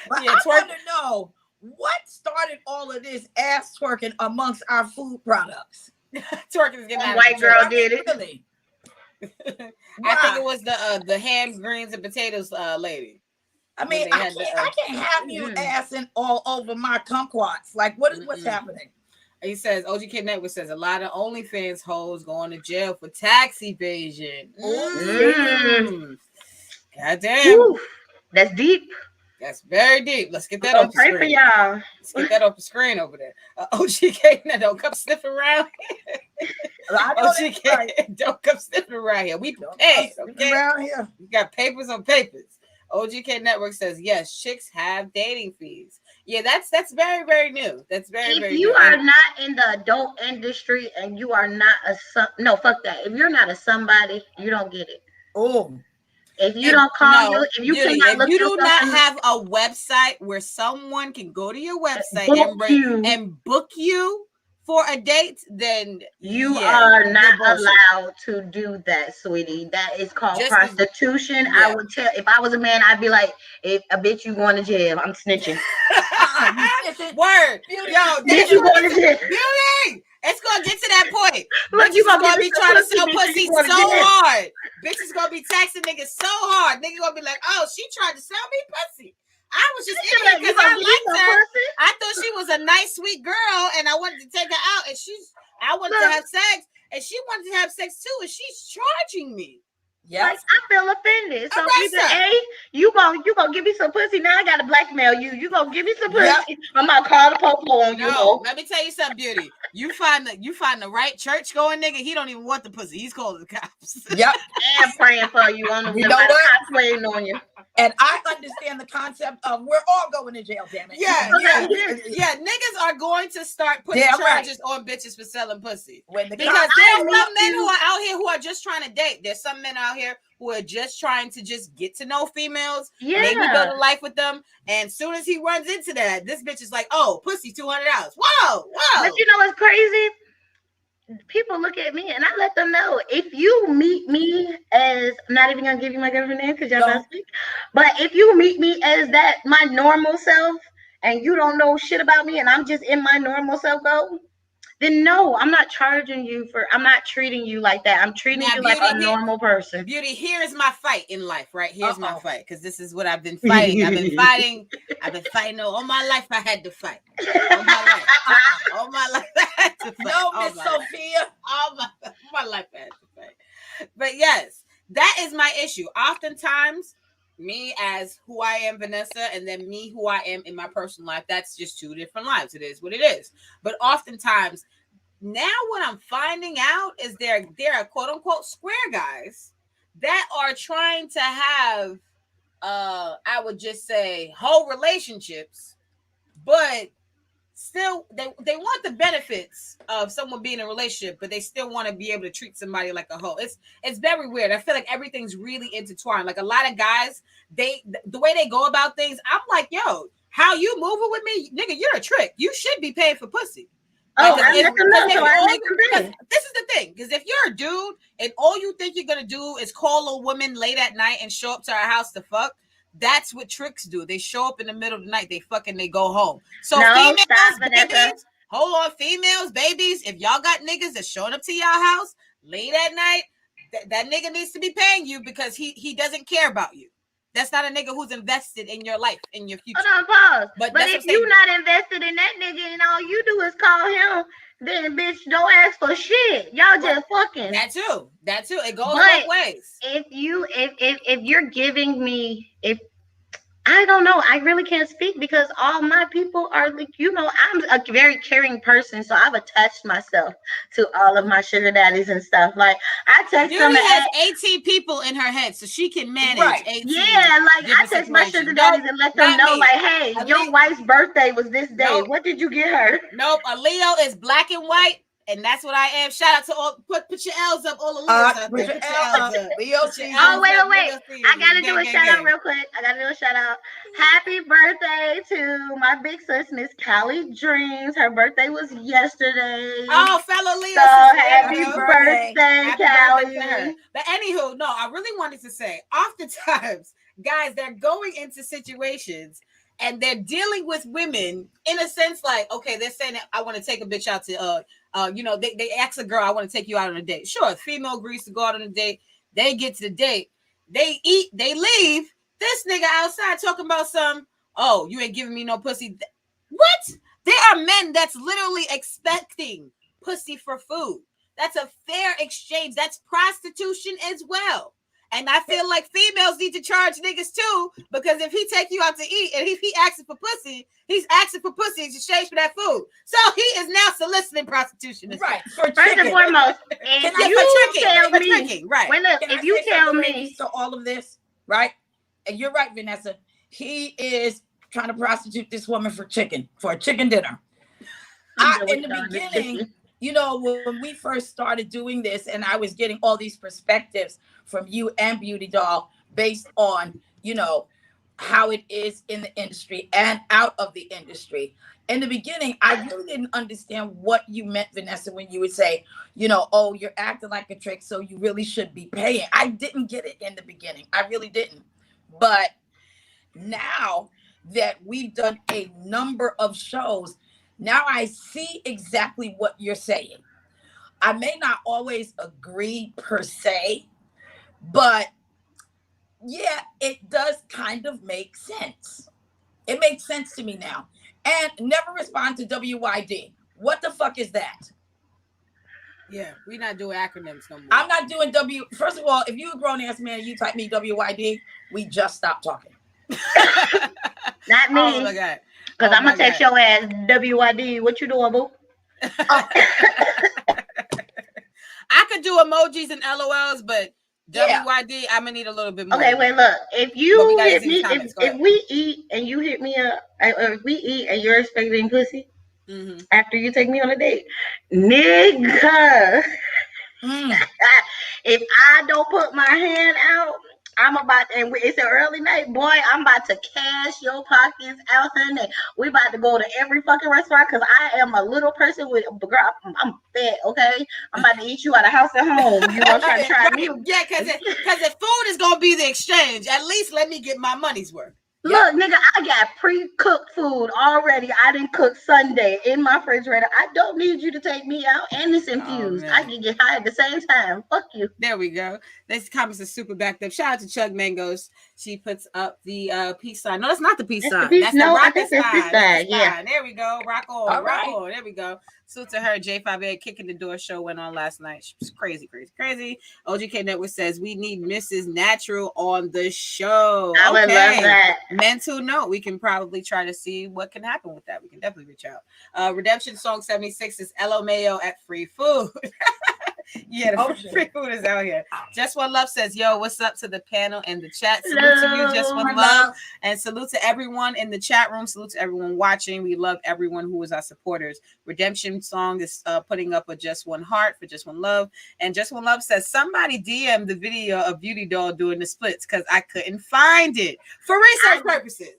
S1: But I want to know what started all of this ass twerking amongst our food products.
S2: Twerking is getting out of
S3: white girl did it.
S1: Really?
S2: I think it was the ham, greens, and potatoes lady.
S1: I mean, I can't have you assing all over my kumquats. Like, what's happening?
S2: He says, OGK Network says a lot of OnlyFans hoes going to jail for tax evasion. God damn.
S3: Ooh, that's deep.
S2: That's very deep. Let's get that off the screen.
S3: Pray for y'all.
S2: Let's get that off the screen over there. OGK, don't come sniffing around here. OGK, don't come sniffing around here. We prepared, okay?
S1: Around here.
S2: We got papers on papers. OGK Network says, yes, chicks have dating fees. Yeah, that's very, very new. That's very, very new.
S3: If you are not in the adult industry and you are not no, fuck that. If you're not a somebody, you don't get it.
S1: Oh.
S3: If you don't call if you
S2: do not have a website where someone can go to your website and book you for a date, then
S3: you are not allowed to do that, sweetie. That is called prostitution. I would tell, if I was a man, I'd be like, if a bitch you going to jail, I'm snitching.
S2: Word. Yo,
S3: bitch you going to jail.
S2: Beauty. It's gonna get to that point.
S3: Look, you gonna
S2: be trying to sell pussy so hard. Bitches gonna be taxing niggas so hard. Niggas gonna be like, oh, she tried to sell me pussy. I was just in there because I liked her. I thought she was a nice, sweet girl, and I wanted to take her out. And I wanted to have sex, and she wanted to have sex too, and she's charging me.
S3: Yes. Like, I feel offended. So either you gonna give me some pussy. Now I gotta blackmail you. You gonna give me some pussy. Yep. I'm gonna call the popo on you.
S2: No, let me tell you something, Beauty. You find the right church going nigga. He don't even want the pussy. He's calling the cops.
S1: Yep.
S3: And praying for you on the cops waiting on you.
S1: And I understand the concept of we're all going to jail, damn it.
S2: Yeah. Niggas are going to start putting charges on bitches for selling pussy. Because there's some men who are out here who are just trying to date. There's some men out here who are just trying to just get to know females, maybe build a life with them. And as soon as he runs into that, this bitch is like, oh, pussy, $200. Whoa.
S3: But you know what's crazy? People look at me and I let them know, if you meet me as, I'm not even gonna give you my girlfriend name because y'all not speak, but if you meet me as that my normal self and you don't know shit about me and I'm just in my normal self then no, I'm not charging you I'm not treating you like that. I'm treating you like a normal person.
S2: Beauty, here's my fight in life, right? Here's my fight, because this is what I've been fighting. I've been fighting all my life. I had to fight. All my life I had to fight.
S1: No, Miss Sophia.
S2: All my life I had to fight. But yes, that is my issue. Oftentimes, me as who I am, Vanessa, and then me who I am in my personal life, that's just two different lives. It is what it is. But oftentimes, now what I'm finding out is there are quote unquote square guys that are trying to have I would just say whole relationships, but still they want the benefits of someone being in a relationship, but they still want to be able to treat somebody like a hoe. It's very weird. I feel like everything's really intertwined. Like a lot of guys, the way they go about things, I'm like, yo, how you moving with me, nigga? You're a trick. You should be paying for pussy. This is the thing, because if you're a dude and all you think you're gonna do is call a woman late at night and show up to our house to fuck, that's what tricks do. They show up in the middle of the night, they go home. So females, babies, if y'all got niggas that's showing up to y'all house late at night, that nigga needs to be paying you because he doesn't care about you. That's not a nigga who's invested in your life, in your future.
S3: Hold on, pause. But if you're not invested in that nigga and all you do is call him, then bitch, don't ask for shit. Y'all just fucking.
S2: That too. It goes both ways.
S3: If you're giving me, I don't know. I really can't speak because all my people are like, I'm a very caring person. So I've attached myself to all of my sugar daddies and stuff. Like I text them.
S2: Beauty has 18 people in her head, so she can manage 18.
S3: Yeah, like I text my sugar daddies and let them know, like, hey, your wife's birthday was this day. Nope. What did you get her?
S2: Nope. A Leo is black and white. And that's what I am. Shout out to all. Put your L's up. All the Leos up. Put your L's up.
S3: Oh, wait. I gotta do a shout out real quick. Happy birthday to my big sis, Miss Callie Dreams. Her birthday was yesterday.
S2: Oh, fellow Leo.
S3: So happy birthday, Callie.
S2: But anywho, no, I really wanted to say, oftentimes, guys, they're going into situations and they're dealing with women in a sense like, okay, they're saying that I want to take a bitch out to, they ask a girl, I want to take you out on a date. Sure, female agrees to go out on a date. They get to the date. They eat, they leave. This nigga outside talking about some, oh, you ain't giving me no pussy. What? There are men that's literally expecting pussy for food. That's a fair exchange. That's prostitution as well. And I feel like females need to charge niggas too, because if he take you out to eat and if he asking for pussy, he's asking for pussy in exchange for that food. So he is now soliciting prostitution.
S1: Right.
S3: First and foremost, if you tell me
S1: to all of this, right? And you're right, Vanessa. He is trying to prostitute this woman for a chicken dinner. In the beginning, you know, when we first started doing this and I was getting all these perspectives from you and Beautidoll based on, you know, how it is in the industry and out of the industry. In the beginning, I really didn't understand what you meant, Vanessa, when you would say, you know, oh, you're acting like a trick, so you really should be paying. I didn't get it in the beginning. I really didn't. But now that we've done a number of shows, now I see exactly what you're saying. I may not always agree per se, but yeah, it does kind of make sense. It makes sense to me now. And never respond to WYD. What the fuck is that?
S2: Yeah, we're not doing acronyms no more.
S1: I'm not doing First of all, if you a grown ass man, you type me WYD, we just stop talking.
S3: Not me.
S2: Oh my God.
S3: Because I'm going to text your ass, WYD, what you doing, boo?
S2: I could do emojis and LOLs, but WYD, I'm going to need a little bit more.
S3: Okay, wait, look. If you hit me, if we eat and you hit me up, or if we eat and you're expecting pussy after you take me on a date, nigga, if I don't put my hand out, I'm about to, and it's an early night, boy. I'm about to cash your pockets out, honey. We about to go to every fucking restaurant because I am a little person with girl. I'm fat, okay. I'm about to eat you out of house at home. You know, trying to try me.
S2: Yeah, because if food is gonna be the exchange, at least let me get my money's worth.
S3: Look, nigga, I got pre-cooked food already. I didn't cook Sunday in my refrigerator. I don't need you to take me out, and it's infused. I can get high at the same time. Fuck you.
S2: There we go. This comments are super backed up. Shout out to Chug Mangoes. She puts up the peace sign. No, that's not the peace sign. That's the rocket sign. Yeah. There we go. Rock on.
S1: All right.
S2: Rock on. There we go. Salute to her. J5A Kicking the Door show went on last night. She was crazy. OGK Network says we need Mrs. Natural on the show.
S3: I would love that.
S2: Mental note. We can probably try to see what can happen with that. We can definitely reach out. Redemption Song 76 is LMAO at Free Food. Yeah, the free food is out here. Just One Love says, yo, what's up to the panel and the chat? Salute to you, Just One Love. And salute to everyone in the chat room. Salute to everyone watching. We love everyone who is our supporters. Redemption Song is putting up a Just One Heart for Just One Love. And Just One Love says, somebody DM the video of Beautidoll doing the splits because I couldn't find it. For research purposes.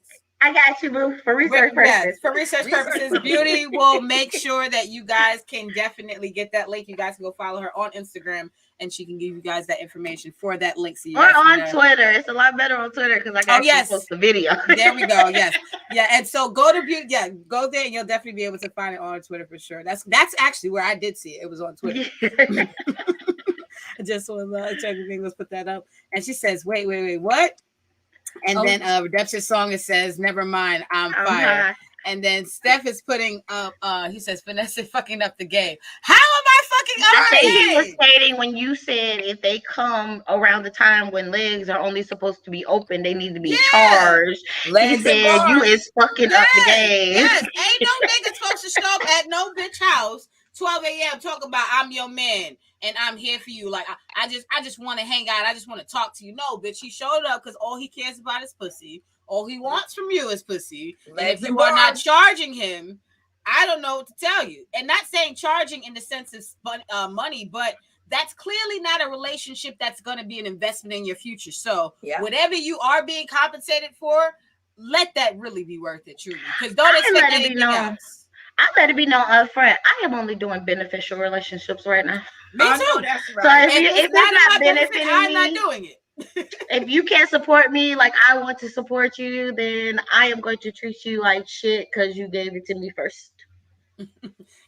S3: I got you, boo. For research purposes.
S2: Yes, for research purposes, Beauty will make sure that you guys can definitely get that link. You guys can go follow her on Instagram, and she can give you guys that information for that link. So you
S3: or on Twitter. It's a lot better on Twitter because I got to post the video.
S2: There we go. Yes. Yeah. And so go to Beauty. Yeah, go there, and you'll definitely be able to find it on Twitter for sure. That's actually where I did see it. It was on Twitter. Just want to check the thing. Let's put that up. And she says, wait, what? And then Redemption Song, it says, never mind, I'm fired. And then Steph is putting up, he says, Vanessa fucking up the game. How am I fucking up the game?
S3: He was stating when you said if they come around the time when legs are only supposed to be open, they need to be charged. He said you is fucking up the game.
S2: Yes, ain't no nigga supposed to show up at no bitch house 12 a.m. talk about I'm your man and I'm here for you. Like I just want to hang out. I just want to talk to you. No, bitch, he showed up because all he cares about is pussy. All he wants from you is pussy. And if you are not charging him, I don't know what to tell you. And not saying charging in the sense of money, but that's clearly not a relationship that's going to be an investment in your future. So whatever you are being compensated for, let that really be worth it, truly. Because don't expect anything else.
S3: I let it be known upfront. I am only doing beneficial relationships right now.
S2: Me too.
S3: That's right. So if it's not benefiting
S2: I'm
S3: me,
S2: not doing it.
S3: If you can't support me like I want to support you, then I am going to treat you like shit because you gave it to me first.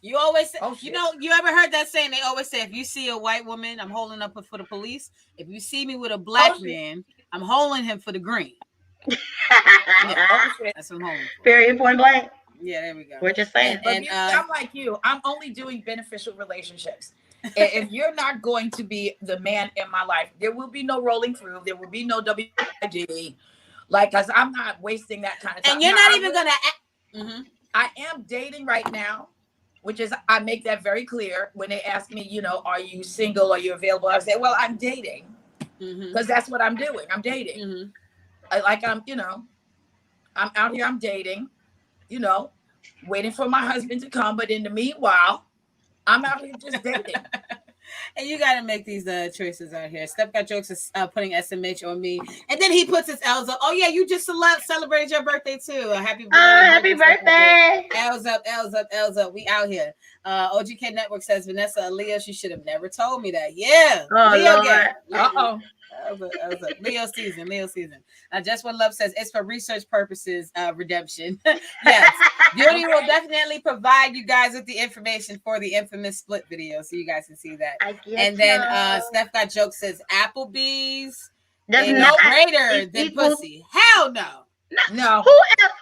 S2: You always say, you know, you ever heard that saying? They always say, if you see a white woman, I'm holding up for the police. If you see me with a black man, I'm holding him for the green. That's from home.
S3: Period, point blank.
S2: Yeah, there we go.
S3: We're just saying.
S1: But I'm like you. I'm only doing beneficial relationships. If you're not going to be the man in my life, there will be no rolling through. There will be no WID. Like, cause I'm not wasting that kind of time.
S2: And you're not even gonna.
S1: I am dating right now, which is I make that very clear when they ask me, you know, are you single? Are you available? I say, well, I'm dating, because that's what I'm doing. I'm dating. I'm, you know, I'm out here. I'm dating, you know, waiting for my husband to come. But in the meanwhile, I'm out here just dating.
S2: And you got to make these choices out here. Steph got jokes is putting SMH on me. And then he puts his L's up. Oh, yeah, you just celebrated your birthday, too. Happy birthday.
S3: Happy birthday.
S2: L's up, L's up, L's up. We out here. OGK Network says, Vanessa Aaliyah, she should have never told me that. Yeah.
S3: Oh,
S2: Leo
S3: Lord.
S2: Uh-oh. Leo season. Just One Love says it's for research purposes, redemption. Yes, Beauty will definitely provide you guys with the information for the infamous split video, so you guys can see that. And then Steph Got Jokes says Applebee's is greater than pussy. Hell no.
S1: No.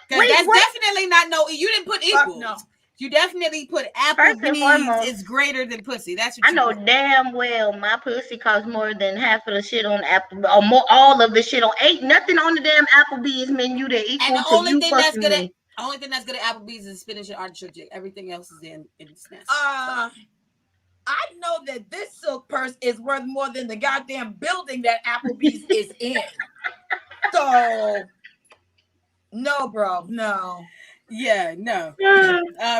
S2: Because that's definitely not no. You didn't put equal. No. You definitely put Applebee's is greater than pussy. That's what
S3: I know damn well my pussy costs more than half of the shit on Apple, or more, all of the shit on. Ain't nothing on the damn Applebee's menu that equal to you fucking me.
S2: The only thing that's good at Applebee's is spinach and artichoke. Everything else is in snacks.
S1: I know that this silk purse is worth more than the goddamn building that Applebee's is in. So, no, bro, no.
S2: Yeah, no.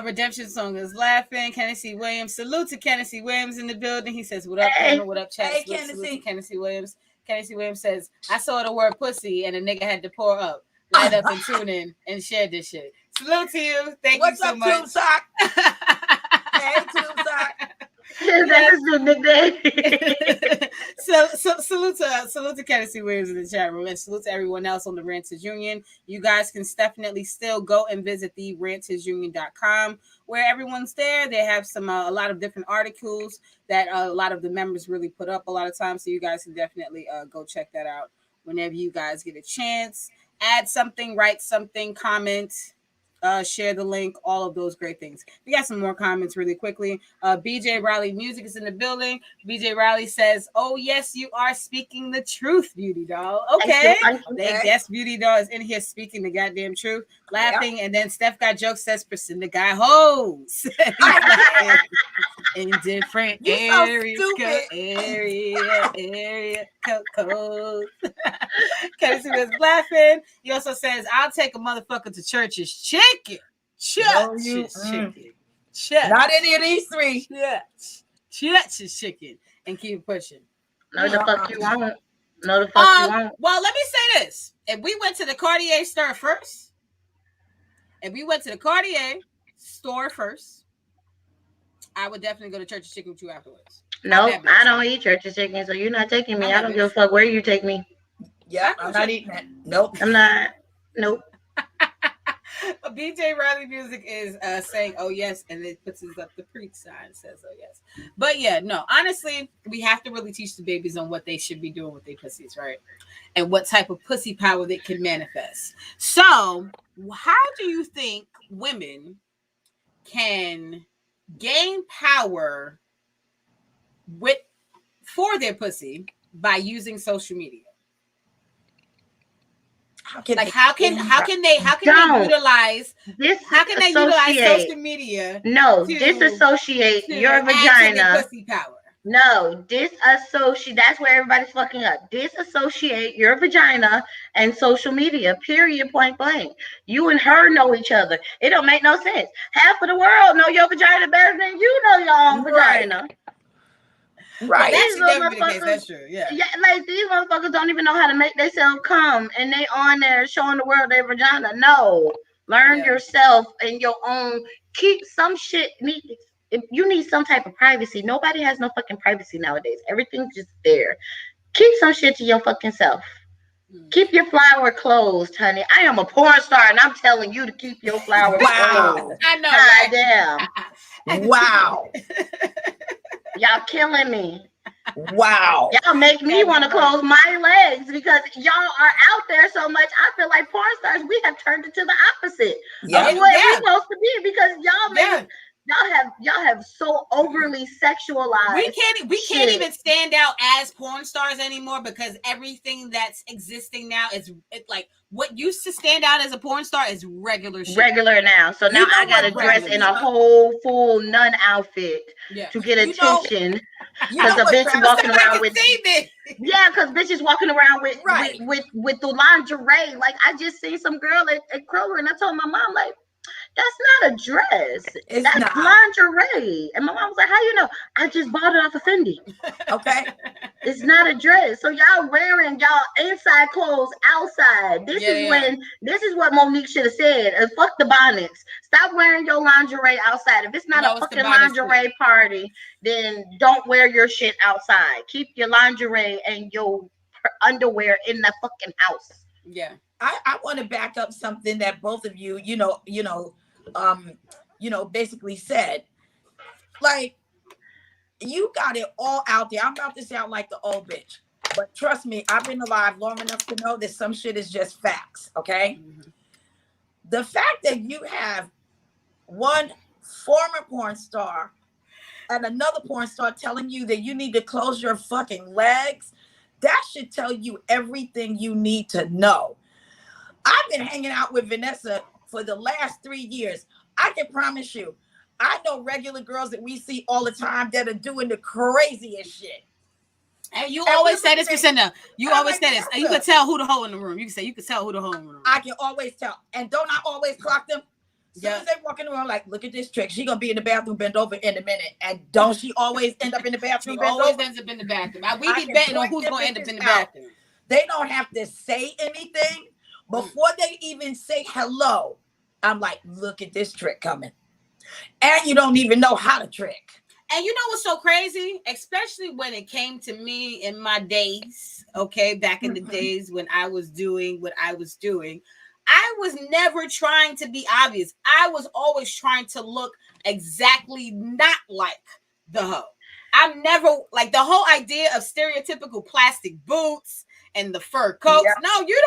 S2: Redemption Song is laughing. Kennedy Williams. Salute to Kennedy Williams in the building. He says, what up, panel? What up, chat?
S1: Hey,
S2: Kennedy Williams. Kennedy Williams says, I saw the word pussy and a nigga had to pour up. Light up and tune in and share this shit. Salute to you. Thank you so much.
S1: What's up, Tube Sock? Hey, Tube Sock.
S3: That's your nickname.
S2: So salute to Kennedy Williams in the chat room, and salute to everyone else on the Ranters Union. You guys can definitely still go and visit the rantersunion.com, where everyone's there. They have some a lot of different articles that a lot of the members really put up a lot of times, so you guys can definitely go check that out whenever you guys get a chance. Add something, write something, comment, share the link, all of those great things. We got some more comments really quickly. BJ Riley Music is in the building. BJ Riley says, oh, yes, you are speaking the truth, Beauty Doll. Okay. They guess Beauty Doll is in here speaking the goddamn truth, laughing. And then Steph Got Jokes says, Priscilla got hoes. In different areas. Area code. Casey was laughing. He also says, I'll take a motherfucker to church's chicken. Church's chicken. Church.
S1: Not any of these three.
S2: Church's chicken. And keep pushing.
S3: No, the fuck you won't. No, the fuck you won't.
S2: Well, let me say this. If we went to the Cartier store first, I would definitely go to church's chicken with you afterwards.
S3: No, I don't eat church's chicken, so you're not taking me. I don't give a fuck where you take me.
S1: Yeah, I'm not eating it. Nope.
S3: I'm not. Nope.
S2: BJ Riley Music is saying, oh, yes, and it puts us up the preach sign, says, oh, yes. But, yeah, no, honestly, we have to really teach the babies on what they should be doing with their pussies, right? And what type of pussy power they can manifest. So, how do you think women can gain power for their pussy by using social media? How can they utilize social media?
S3: No, disassociate your vagina.
S2: Pussy power.
S3: No, disassociate. That's where everybody's fucking up. Disassociate your vagina and social media. Period. Point blank. You and her know each other. It don't make no sense. Half of the world know your vagina better than you know your own vagina.
S1: Right.
S2: That's true. Yeah.
S3: Yeah, like these motherfuckers don't even know how to make themselves come, and they on there showing the world their vagina. No, learn yourself and your own. Keep some shit. If you need some type of privacy, nobody has no fucking privacy nowadays. Everything's just there. Keep some shit to your fucking self. Keep your flower closed, honey. I am a porn star, and I'm telling you to keep your flower closed.
S2: I know.
S3: God damn.
S1: Wow.
S3: Y'all killing me.
S1: Wow.
S3: Y'all make me want to close my legs because y'all are out there so much. I feel like porn stars, we have turned it to the opposite of what we're supposed to be because y'all have so overly sexualized.
S2: We can't even stand out as porn stars anymore because everything that's existing now is like what used to stand out as a porn star is regular shit.
S3: Regular now. So now I gotta dress in a whole full nun outfit to get attention. Because a bitch walking around with because bitches walking around with the lingerie. Like I just seen some girl at Kroger and I told my mom, like, that's not a dress. That's lingerie. And my mom was like, how you know? I just bought it off of Fendi.
S1: Okay.
S3: It's not a dress. So y'all wearing y'all inside clothes outside. This is what Monique should have said. Fuck the bonnets. Stop wearing your lingerie outside. If it's not a fucking lingerie party, then don't wear your shit outside. Keep your lingerie and your underwear in the fucking house.
S2: Yeah.
S1: I want to back up something that both of you, basically said. Like, you got it all out there. I'm about to sound like the old bitch, but trust me, I've been alive long enough to know that some shit is just facts, okay? Mm-hmm. The fact that you have one former porn star and another porn star telling you that you need to close your fucking legs, that should tell you everything you need to know. I've been hanging out with Vanessa for the last 3 years. I can promise you, I know regular girls that we see all the time that are doing the craziest shit.
S2: And you always say this, Priscilla. You always say this. And you can tell who the hoe in the room. You can tell who the hoe in the room.
S1: I can always tell. And don't I always clock them? As soon as they walk in the room, like, look at this trick. She gonna be in the bathroom bent over in a minute. And don't she always end up in the bathroom?
S2: She always ends up in the bathroom. We be betting on who's gonna end up in the bathroom.
S1: They don't have to say anything. Before they even say hello, I'm like, look at this trick coming. And you don't even know how to trick.
S2: And you know what's so crazy? Especially when it came to me in my days, okay, back in the days when I was doing what I was doing, I was never trying to be obvious. I was always trying to look exactly not like the hoe. I'm never, like, the whole idea of stereotypical plastic boots and the fur coats. Yeah. No, you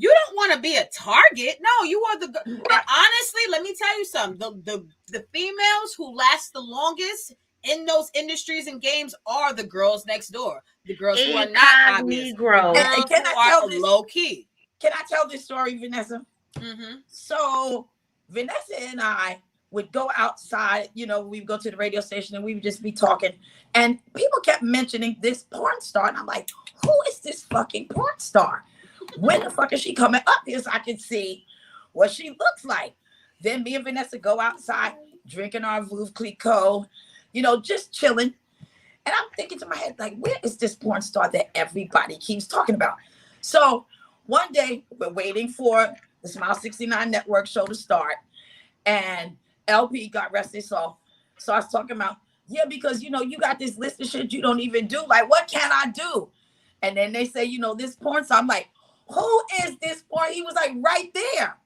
S2: don't want to be a target. No, you are the. And honestly, let me tell you something. The females who last the longest in those industries and games are the girls next door. The girls who are not obvious. The girls who are low key.
S1: Can I tell this story, Vanessa? Mm-hmm. So Vanessa and I would go outside. We'd go to the radio station and we would just be talking. And people kept mentioning this porn star. And I'm like, who is this fucking porn star? When the fuck is she coming up here so I can see what she looks like? Then me and Vanessa go outside, drinking our Veuve Clicquot, just chilling. And I'm thinking to my head, like, where is this porn star that everybody keeps talking about? So one day we're waiting for the Smile 69 Network show to start. And LP got rested. So I was talking about, because, you got this list of shit you don't even do. Like, what can I do? And then they say, this porn star. I'm like, who is this porn? He was like, right there.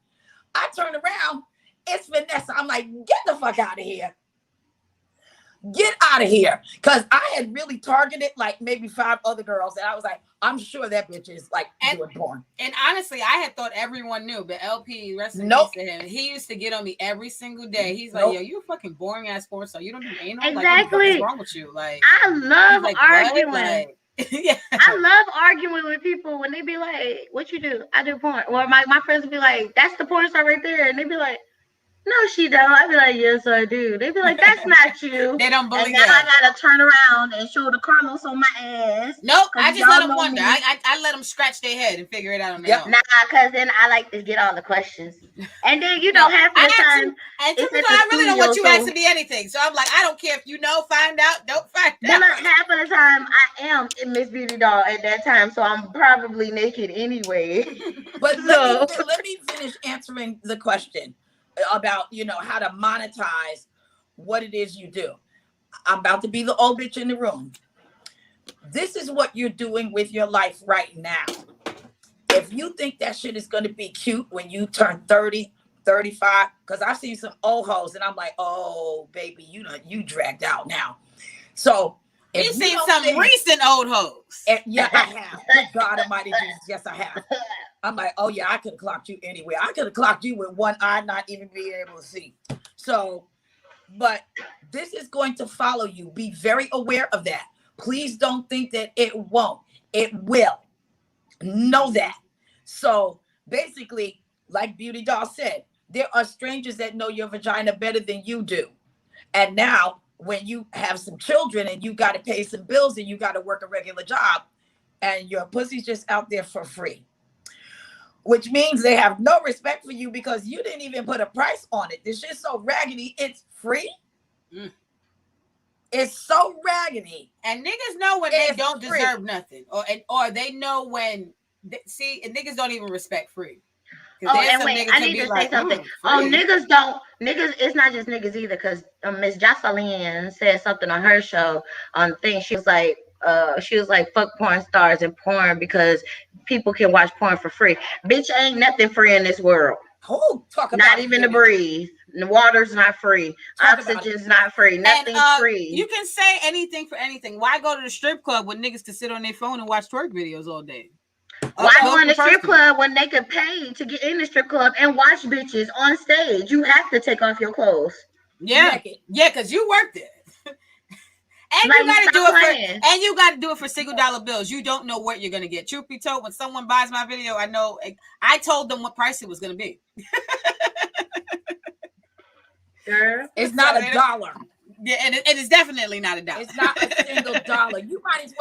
S1: I turn around. It's Vanessa. I'm like, get the fuck out of here. Get out of here. Because I had really targeted like maybe 5 other girls. And I was like, I'm sure that bitch is like doing porn.
S2: And honestly, I had thought everyone knew. But LP, rest in peace to him. He used to get on me every single day. He's like, yo, you a fucking boring ass porn star. You don't do anal?
S3: Exactly.
S2: Like, what's wrong with you? Like,
S3: I love arguing. Yeah. I love arguing with people when they be like, what you do? I do porn. Or my friends will be like, that's the porn star right there. And they be like, no, she don't. I be like, yes, I do. They be like, that's not you.
S2: They don't believe
S3: it. And then I gotta turn around and show the Carlos on my ass.
S2: Nope, I just let them wonder. I let them scratch their head and figure it out on their own.
S3: Nah, because then I like to get all the questions. And then, half the time.
S2: I really don't want you asking me anything. So I'm like, I don't care if you know, find out, don't find out.
S3: But look, half of the time, I am in Mz.Beautidoll at that time. So I'm probably naked anyway.
S1: But let me finish answering the question about how to monetize what it is you do. I'm about to be the old bitch in the room. This is what you're doing with your life right now. If you think that shit is going to be cute when you turn 30, 35, because I've seen some old hoes and I'm like, oh baby, you dragged out now. So
S2: You've seen some recent old hoes.
S1: Yeah, I have. Good God Almighty Jesus, yes, I have. I'm like, oh yeah, I could have clocked you anywhere. I could have clocked you with one eye, not even being able to see. So, but this is going to follow you. Be very aware of that. Please don't think that it won't. It will. Know that. So basically, like Beauty Doll said, there are strangers that know your vagina better than you do. And now when you have some children and you got to pay some bills and you got to work a regular job and your pussy's just out there for free, which means they have no respect for you because you didn't even put a price on it. This shit's so raggedy, it's free. It's so raggedy.
S2: And niggas know when they don't deserve nothing. Or they know when, and niggas don't even respect free.
S3: Oh, and wait, I need to say something. Niggas, it's not just niggas either, because Miss Jocelyn said something on her show on thing. She was like, fuck porn stars and porn because people can watch porn for free. Bitch, ain't nothing free in this world.
S1: Oh, talk about
S3: not even to breathe. The water's not free. Oxygen's not free. Nothing's free.
S2: You can say anything for anything. Why go to the strip club when niggas can sit on their phone and watch twerk videos all day?
S3: Why go in the strip club when they could pay to get in the strip club and watch bitches on stage? You have to take off your clothes.
S2: Yeah, because you worked it. And like, you got to do it for single dollar bills. You don't know what you're gonna get. Truth be told, when someone buys my video, I know. I told them what price it was gonna be.
S1: Girl, it's not $1.
S2: Yeah, and it is definitely not $1.
S1: It's not a single dollar. You might as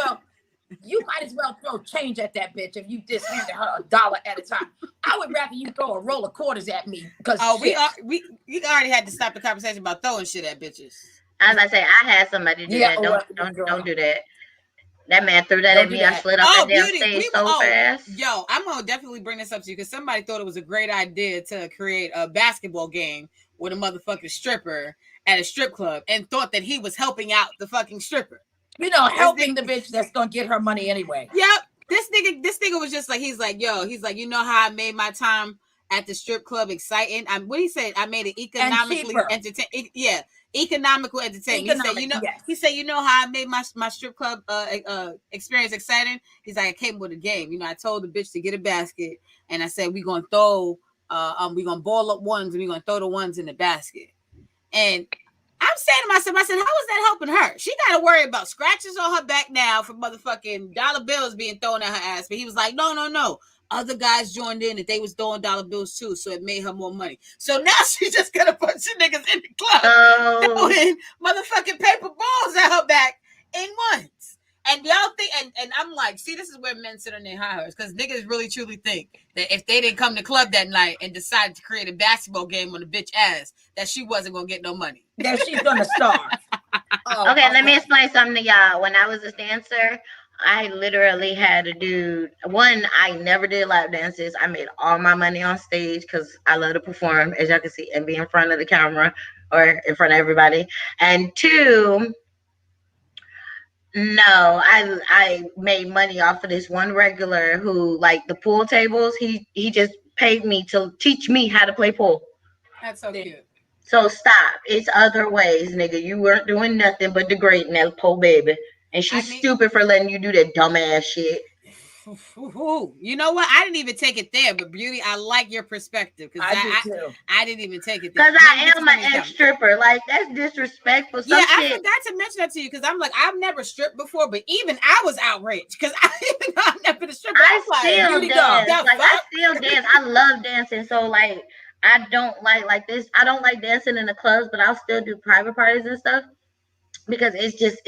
S1: well throw change at that bitch if you just handed her $1 at a time. I would rather you throw a roll of quarters at me because
S2: we already had to stop the conversation about throwing shit at bitches.
S3: As I say, I had somebody do that. Don't do that. That man threw that at me. I slid off the damn stage so fast.
S2: Yo, I'm gonna definitely bring this up to you because somebody thought it was a great idea to create a basketball game with a motherfucking stripper at a strip club and thought that he was helping out the fucking stripper.
S1: You know, helping the bitch that's gonna get her money anyway.
S2: Yep. This nigga was just like, he's like, you know how I made my time at the strip club exciting? What he said, I made it economically entertaining. Yeah. Economical entertainment. He said, you know how I made my strip club experience exciting? He's like, I came with a game. You know, I told the bitch to get a basket, and I said we're gonna throw, we're gonna ball up ones, and we're gonna throw the ones in the basket. And I'm saying to myself, how is that helping her? She got to worry about scratches on her back now for motherfucking dollar bills being thrown at her ass. But he was like, no. Other guys joined in and they was throwing dollar bills too, so it made her more money. So now she's just got a bunch of niggas in the club throwing motherfucking paper balls at her back in months. And y'all think, and I'm like, see, this is where men sit on their high horse, because niggas really truly think that if they didn't come to club that night and decided to create a basketball game on the bitch ass, that she wasn't gonna get no money.
S1: That she's gonna starve.
S3: Okay, let me explain something to y'all. When I was a dancer, I literally had a dude. One, I never did lap dances. I made all my money on stage because I love to perform, as y'all can see, and be in front of the camera or in front of everybody. And two, no, I made money off of this one regular who, like the pool tables, he just paid me to teach me how to play pool.
S2: That's so cute.
S3: So stop. It's other ways, nigga. You weren't doing nothing but degrading that poor baby. And she's stupid for letting you do that dumbass shit.
S2: You know what? I didn't even take it there, but Beauty, I like your perspective because I didn't even take it there.
S3: Because I am an ex-stripper. Like, that's disrespectful.
S2: I forgot to mention that to you because I'm like, I've never stripped before, but even I was outraged because I've never been a stripper.
S3: I still dance. I love dancing. So, like, I don't like this. I don't like dancing in the clubs, but I'll still do private parties and stuff. Because it's just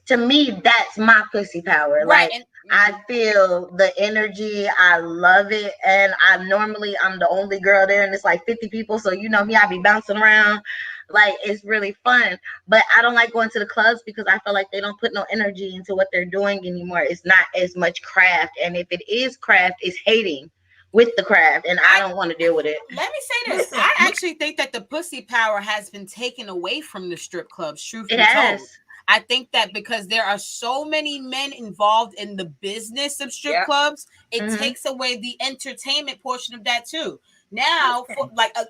S3: to me, that's my pussy power.
S2: Right.
S3: Like, I feel the energy. I love it. And I'm the only girl there, and it's like 50 people. So you know me, I be bouncing around. Like, it's really fun. But I don't like going to the clubs because I feel like they don't put no energy into what they're doing anymore. It's not as much craft. And if it is craft, it's hating with the craft, and I don't want to deal with it.
S2: Let me say this. I actually think that the pussy power has been taken away from the strip clubs, truth be told. I think that because there are so many men involved in the business of strip clubs, it takes away the entertainment portion of that too. Now,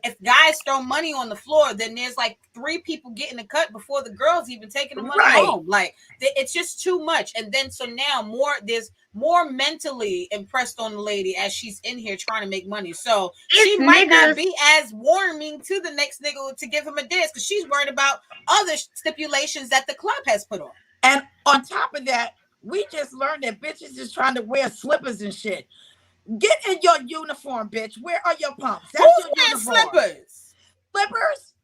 S2: if guys throw money on the floor, then there's like 3 people getting the cut before the girls even taking the money home. Like it's just too much. And then so now there's more mentally impressed on the lady as she's in here trying to make money. So she might not be as warming to the next nigga to give him a dance because she's worried about other stipulations that the club has put on.
S1: And on top of that, we just learned that bitches is trying to wear slippers and shit. Get in your uniform, bitch. Where are your pumps?
S2: That's who's your uniform. Slippers?
S1: Slippers?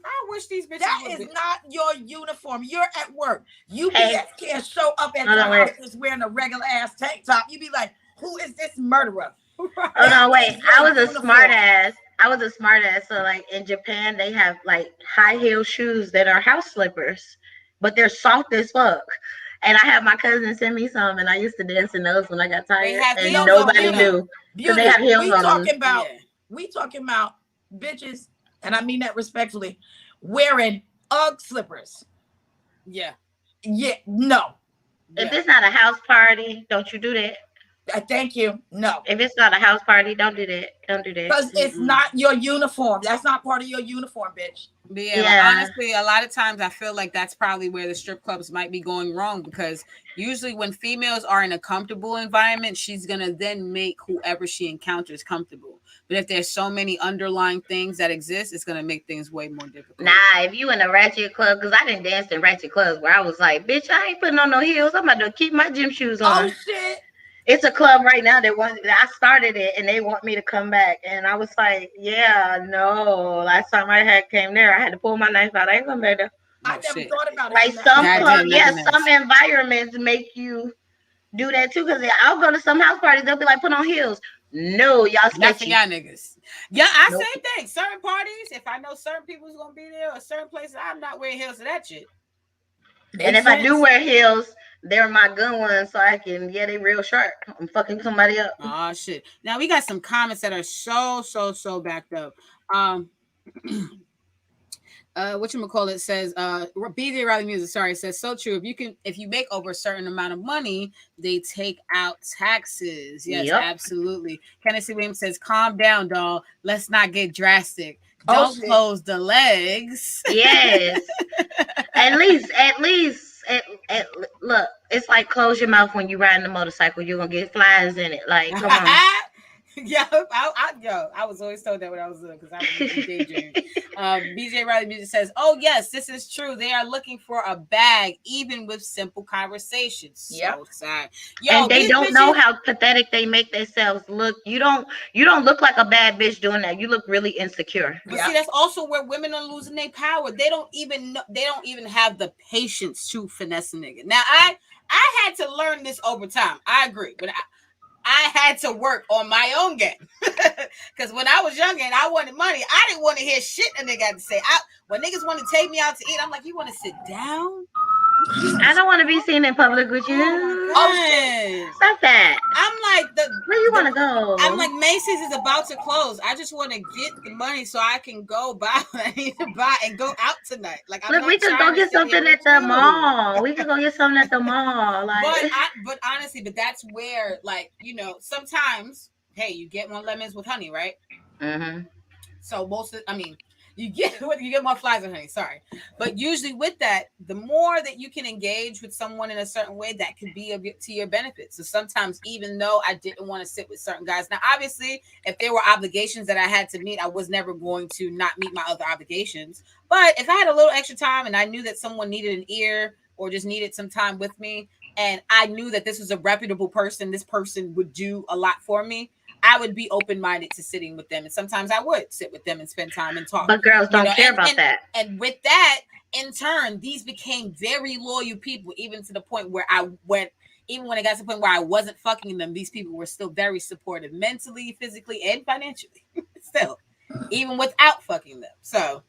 S2: I wish these bitches.
S1: That is not your uniform. You're at work. UPS can't show up at your house just wearing a regular ass tank top. You be like, who is this murderer?
S3: Oh no, wait. I was a smart ass. So like in Japan, they have like high heel shoes that are house slippers, but they're soft as fuck. And I had my cousin send me some, and I used to dance in those when I got tired, and nobody knew. So they have heels on them.
S1: We talking about bitches, and I mean that respectfully, wearing Ugg slippers.
S2: Yeah.
S1: No.
S3: If it's not a house party, don't you do that.
S1: Thank you. No.
S3: If it's not a house party, don't do that. Don't do that.
S1: Because it's not your uniform. That's not part of your uniform, bitch.
S2: But yeah. Honestly, a lot of times I feel like that's probably where the strip clubs might be going wrong, because usually when females are in a comfortable environment, she's going to then make whoever she encounters comfortable. But if there's so many underlying things that exist, it's going to make things way more difficult.
S3: Nah, if you in a ratchet club, because I didn't dance in ratchet clubs where I was like, bitch, I ain't putting on no heels. I'm about to keep my gym shoes on.
S1: Oh, shit.
S3: It's a club right now that I started it and they want me to come back. And I was like, yeah, no. Last time I came there, I had to pull my knife out. I ain't coming back there.
S1: I never thought about it.
S3: Like some environments make you do that too. Because I'll go to some house parties, they'll be like, put on heels. No, y'all sketchy.
S2: Y'all niggas. Yeah, same thing. Certain parties, if I know certain people's gonna be there or certain places, I'm not wearing heels to that shit.
S3: And if I do wear heels, they're my gun ones, so I can, they real sharp. I'm fucking somebody up.
S2: Oh shit. Now we got some comments that are so backed up. Whatchamacallit says, BJ Riley Music, says, so true. If you make over a certain amount of money, they take out taxes. Yes, absolutely. Kenneth Williams says, calm down, doll. Let's not get drastic. Don't close the legs.
S3: Yes. At least, look, it's like close your mouth when you riding the motorcycle. You're gonna get flies in it. Like, come on.
S2: I was always told that when I was little because I was daydreaming. BJ Riley Music says, oh yes, this is true. They are looking for a bag, even with simple conversations. So sad.
S3: And they don't know how pathetic they make themselves look. You don't look like a bad bitch doing that. You look really insecure.
S2: But see, that's also where women are losing their power. They don't even have the patience to finesse a nigga. Now I had to learn this over time. I agree, but I had to work on my own game because when I was younger and I wanted money, I didn't want to hear shit a nigga had to say. When niggas want to take me out to eat, I'm like, you want to sit down?
S3: I don't want to be seen in public with you.
S2: Oh,
S3: stop that.
S2: I'm like,
S3: where you want to go?
S2: I'm like, Macy's is about to close. I just want to get the money so I can go buy what I need to buy and go out tonight. Like,
S3: look, we could go get something at the mall. We could go get something at the mall. Like,
S2: but honestly, that's where, like, sometimes, hey, you get more lemons with honey, right?
S3: Mm-hmm.
S2: So you get more flies with honey. Sorry, but usually with that, the more that you can engage with someone in a certain way, that could be to your benefit. So sometimes, even though I didn't want to sit with certain guys, now obviously, if there were obligations that I had to meet, I was never going to not meet my other obligations. But if I had a little extra time and I knew that someone needed an ear or just needed some time with me, and I knew that this was a reputable person, this person would do a lot for me, I would be open-minded to sitting with them. And sometimes I would sit with them and spend time and talk.
S3: But girls don't care about that.
S2: And with that, in turn, these became very loyal people, even to the point where even when it got to the point where I wasn't fucking them, these people were still very supportive mentally, physically, and financially. Still, even without fucking them. So,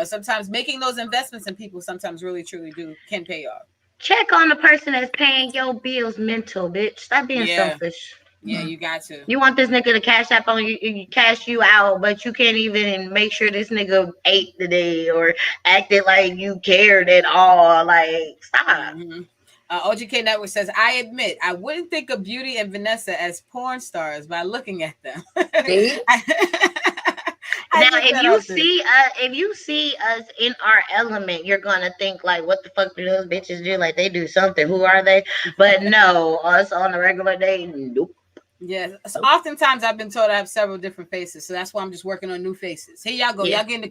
S2: sometimes making those investments in people sometimes really, truly can pay off.
S3: Check on the person that's paying your bills mental, bitch. Stop being selfish.
S2: Yeah, you got to.
S3: You want this nigga to cash up on you, cash you out, but you can't even make sure this nigga ate today or acted like you cared at all. Like, stop.
S2: Mm-hmm. OGK Network says, I admit, I wouldn't think of Beauty and Vanessa as porn stars by looking at them.
S3: Now, if you see us in our element, you're gonna think like, "What the fuck do those bitches do? Like they do something. Who are they?" But no, us on a regular day, nope.
S2: Yes. So oftentimes I've been told I have several different faces, so that's why I'm just working on new faces. Here y'all go.
S3: Yeah.
S2: Y'all getting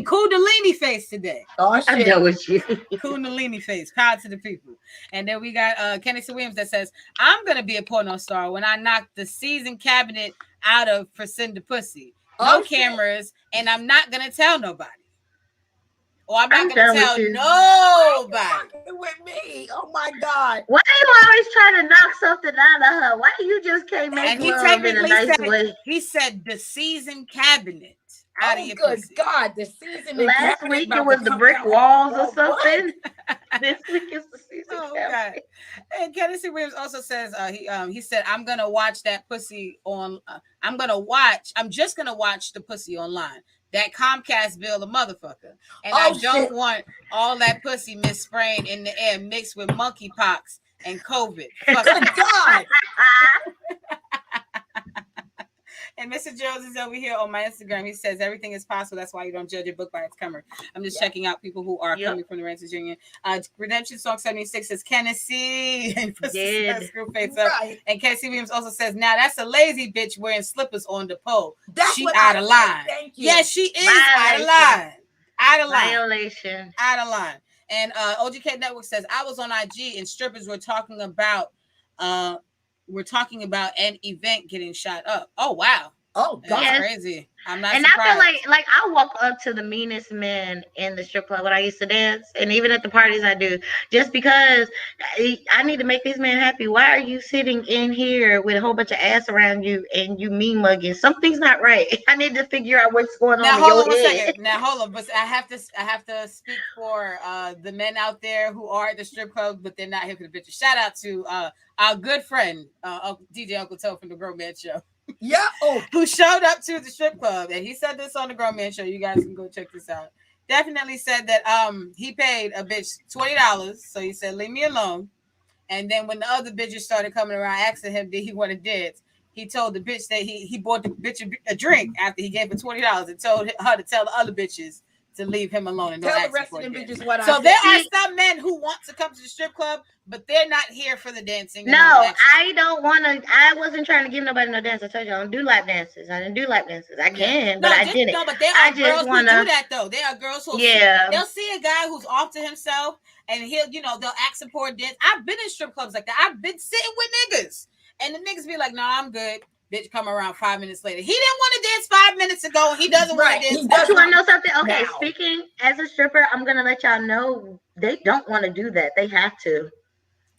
S2: Kundalini face today.
S1: Oh
S3: I'm
S1: shit.
S3: done with you.
S2: Kundalini face. Power to the people. And then we got Kenny Williams that says, "I'm gonna be a porno star when I knock the season cabinet out of Priscinda pussy. No cameras, and I'm not gonna tell nobody. Or I'm not gonna tell nobody."
S1: With me. Oh my God.
S3: Why are you always trying to knock something out of her? Why you just can't make love in a nice way?
S2: He said the season cabinet out of your
S1: good
S2: pussy.
S1: God, the season.
S3: Last week it was the brick walls or something. This week is the season cabinet.
S2: God. And Kennedy Williams also says he said, "I'm gonna watch that pussy on. I'm just gonna watch the pussy online. That Comcast bill, the motherfucker. And I don't want all that pussy misspraying in the air mixed with monkeypox and COVID. Fuck
S1: good God."
S2: And Mr. Jones is over here on my Instagram. He says everything is possible. That's why you don't judge a book by its cover. I'm just checking out people who are coming from the Renters Union. Redemption Song 76 says Tennessee and puts the screw face up. Right. And Casey Williams also says, "Now that's a lazy bitch wearing slippers on the pole. She out of line." Thank you. Yes, she is out of line. Out of line.
S3: Violation.
S2: Out of line. And OGK Network says, "I was on IG and strippers were talking about an event getting shot up." Oh wow. Oh, that's crazy. I'm not surprised.
S3: I feel like I walk up to the meanest men in the strip club when I used to dance, and even at the parties I do, just because I need to make this man happy. Why are you sitting in here with a whole bunch of ass around you and you mean mugging? Something's not right. I need to figure out what's going on in your head.
S2: Now hold on, but I have to speak for the men out there who are at the strip club, but they're not here for the bitches. Shout out to our good friend DJ Uncle Toe from the Grown Man Show.
S1: Yeah. Oh,
S2: who showed up to the strip club, and he said this on the Grown Man Show. You guys can go check this out. Definitely said that he paid a bitch $20, so he said leave me alone. And then when the other bitches started coming around asking him did he want to dance, he told the bitch that he bought the bitch a drink after he gave her $20 and told her to tell the other bitches to leave him alone and
S1: tell the rest of them bitches what
S2: so there are some men who want to come to the strip club, but they're not here for the dancing.
S3: No, I don't want to. I wasn't trying to give nobody no dance. I told you I don't do lap dances. I didn't do lap dances. I can, but I didn't.
S2: No, but there are girls who do that though. There are girls who they'll see a guy who's off to himself and they'll ask support dance. I've been in strip clubs like that. I've been sitting with niggas and the niggas be like, "No, I'm good." Bitch come around 5 minutes later. He didn't want to dance 5 minutes ago. He doesn't want to dance.
S3: But you want to know something? Okay, speaking as a stripper, I'm going to let y'all know they don't want to do that. They have to.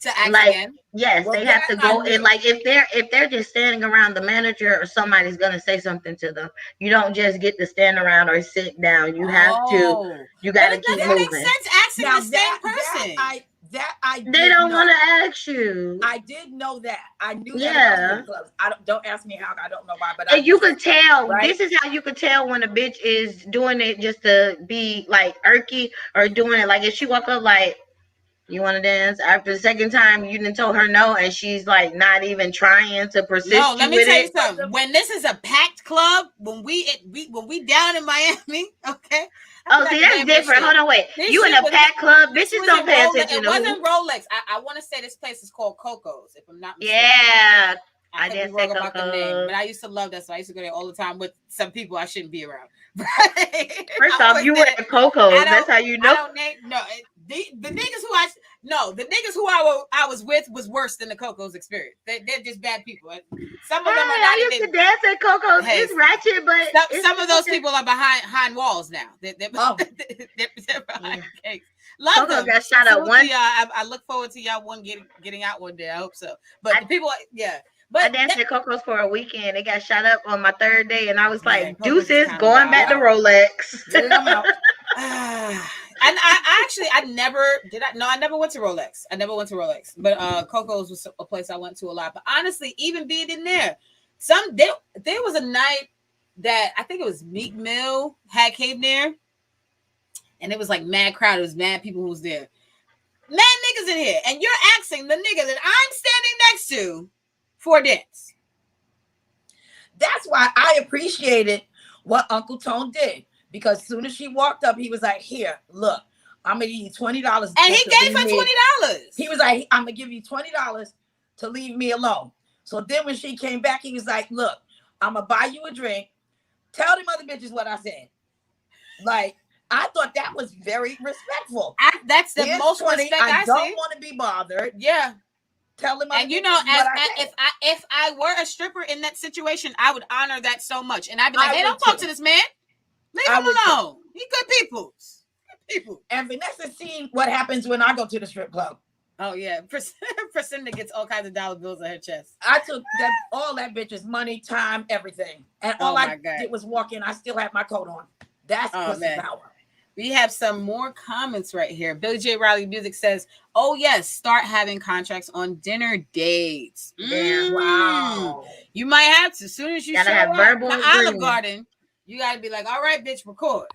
S2: To act again?
S3: Yes, they have to go in. Like if they're just standing around, the manager or somebody's going to say something to them. You don't just get to stand around or sit down. You have to. You got to keep moving.
S2: That makes sense. Asking the same person.
S3: They don't want to ask you.
S1: I did know that. I knew that. Don't ask me how. I don't know why, but
S3: you could tell. Right? This is how you could tell when a bitch is doing it just to be like irky or doing it like if she walk up like, "You want to dance?" After the second time, you didn't tell her no, and she's like not even trying to persist. No,
S2: let me tell you something. When this is a packed club, when we down in Miami, okay.
S3: Oh, see, that's different. Hold on, wait. You in a packed club? Bitches don't pay attention.
S2: It wasn't Rolex. I want to say this place is called Coco's, if I'm not mistaken.
S3: Yeah.
S2: I didn't say about the name, but I used to love that. So I used to go there all the time with some people I shouldn't be around.
S3: First off, you were at Coco's. That's how you know.
S2: The niggas who I was with was worse than the Coco's experience. They're just bad people. Some of them are not.
S3: I used to dance at Coco's. It's ratchet, but
S2: some of those people are behind walls now. They're behind cakes. Love
S3: Coco's
S2: them.
S3: Got shot up one.
S2: I look forward to y'all getting out one day. I hope so. But the people, But
S3: I danced at Coco's for a weekend. It got shot up on my third day, and I was like, "Deuces, going back to Rolex."
S2: And I never went to Rolex. But Coco's was a place I went to a lot. But honestly, even being in there, there was a night that I think it was Meek Mill came there, and it was like mad crowd. It was mad people who was there. Mad niggas in here, and you're asking the nigga that I'm standing next to for a dance.
S1: That's why I appreciated what Uncle Tone did. Because as soon as she walked up, he was like, "Here, look, I'm gonna give you $20."
S2: And he gave her $20.
S1: He was like, "I'm gonna give you $20 to leave me alone." So then when she came back, he was like, "Look, I'm gonna buy you a drink. Tell them other bitches what I said." Like, I thought that was very respectful.
S2: That's the most respect I
S1: don't want to be bothered.
S2: Yeah.
S1: Tell them.
S2: And you know, if I were a stripper in that situation, I would honor that so much. And I'd be like, "Hey, don't talk to this man. Leave him alone. He good people."
S1: And Vanessa seen what happens when I go to the strip club.
S2: Oh yeah, Priscilla gets all kinds of dollar bills on her chest.
S1: I took all that bitch's money, time, everything, and all I did was walk in. I still had my coat on. That's pussy power.
S2: We have some more comments right here. Billy J. Riley Music says, "Oh yes, start having contracts on dinner dates."
S3: Yeah.
S1: Wow.
S2: You might have to. As soon as you
S3: gotta
S2: show
S3: have
S2: up
S3: verbal
S2: to Olive Garden, you gotta be like, "All right, bitch, record."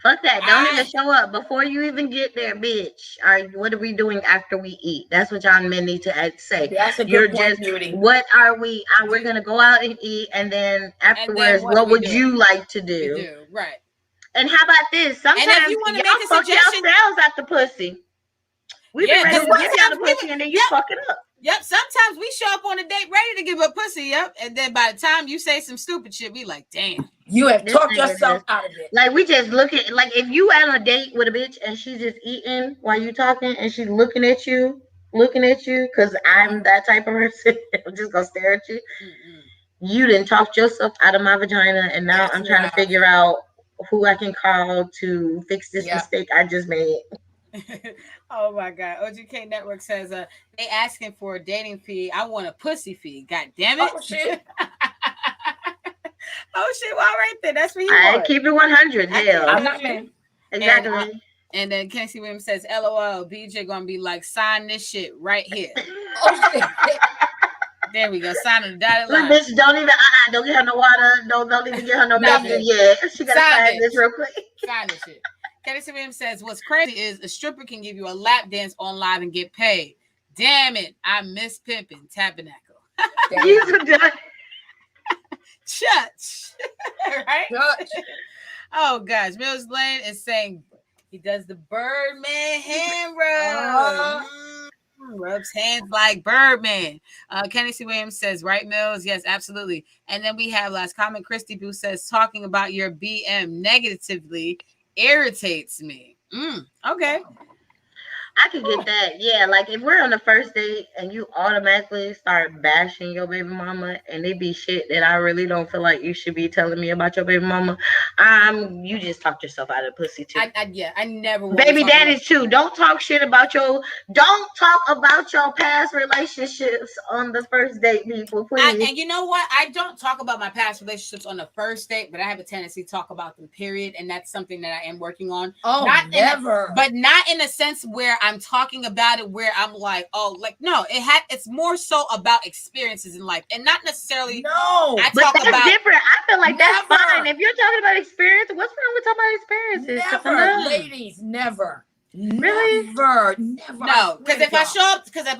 S3: Fuck that. Don't even show up before you even get there, bitch. All right, what are we doing after we eat? That's what y'all men need to say.
S1: That's a good point, Beauty.
S3: What are we? We're going to go out and eat. And then afterwards, what would you like to do?
S2: Right.
S3: And how about this? Sometimes
S2: and if you want to make a
S3: fuck
S2: suggestion,
S3: yourselves at the pussy. We've been ready to give y'all the pussy and then you fuck it up.
S2: Yep. Sometimes we show up on a date ready to give a pussy. Yep. And then by the time you say some stupid shit, we like, damn.
S1: You have talked yourself out of it.
S3: Like we just look at, like if you on a date with a bitch and she's just eating while you talking and she's looking at you, because I'm that type of person. I'm just gonna stare at you. You didn't talk yourself out of my vagina, and now I'm trying to figure out who I can call to fix this mistake I just made.
S2: Oh my God. OGK Network says they asking for a dating fee. I want a pussy fee. God damn it.
S1: Oh shit.
S2: Oh shit. Well, right there. That's what he wants.
S3: Keep it 100. Hell.
S1: I'm not man.
S3: Exactly.
S2: And then Casey Williams says, "LOL, BJ gonna be like, sign this shit right here."
S1: Oh shit.
S2: There we go. Sign the dotted
S3: line.
S2: Bitch,
S3: don't get her no water. Don't even get her no nothing yet. She gotta sign this real quick.
S2: Sign this shit. Casey Williams says, "What's crazy is a stripper can give you a lap dance on live and get paid. Damn it, I miss pimping tabernacle." Church. Right? Church. Oh gosh, Mills Lane is saying he does the Birdman hand rub. Rubs hands like Birdman. Kenny C. Williams says, "Right, Mills? Yes, absolutely." And then we have last comment. Christy Boo says, "Talking about your BM negatively irritates me." Okay.
S3: I could get that. Yeah, like if we're on the first date and you automatically start bashing your baby mama and it be shit that I really don't feel like you should be telling me about your baby mama, you just talked yourself out of the pussy too.
S2: I never
S3: baby daddies too. Don't talk about your past relationships on the first date, people, please.
S2: And you know what? I don't talk about my past relationships on the first date, but I have a tendency to talk about them, period. And that's something that I am working on.
S1: Oh, never.
S2: But not in a sense where I'm talking about it where I'm like, oh, like, no, it's more so about experiences in life and not necessarily.
S1: No,
S3: but that's different. I feel like that's fine. If you're talking about experience, what's wrong with talking about experiences?
S1: Never, ladies, never.
S3: Really?
S1: Never.
S2: No, because if I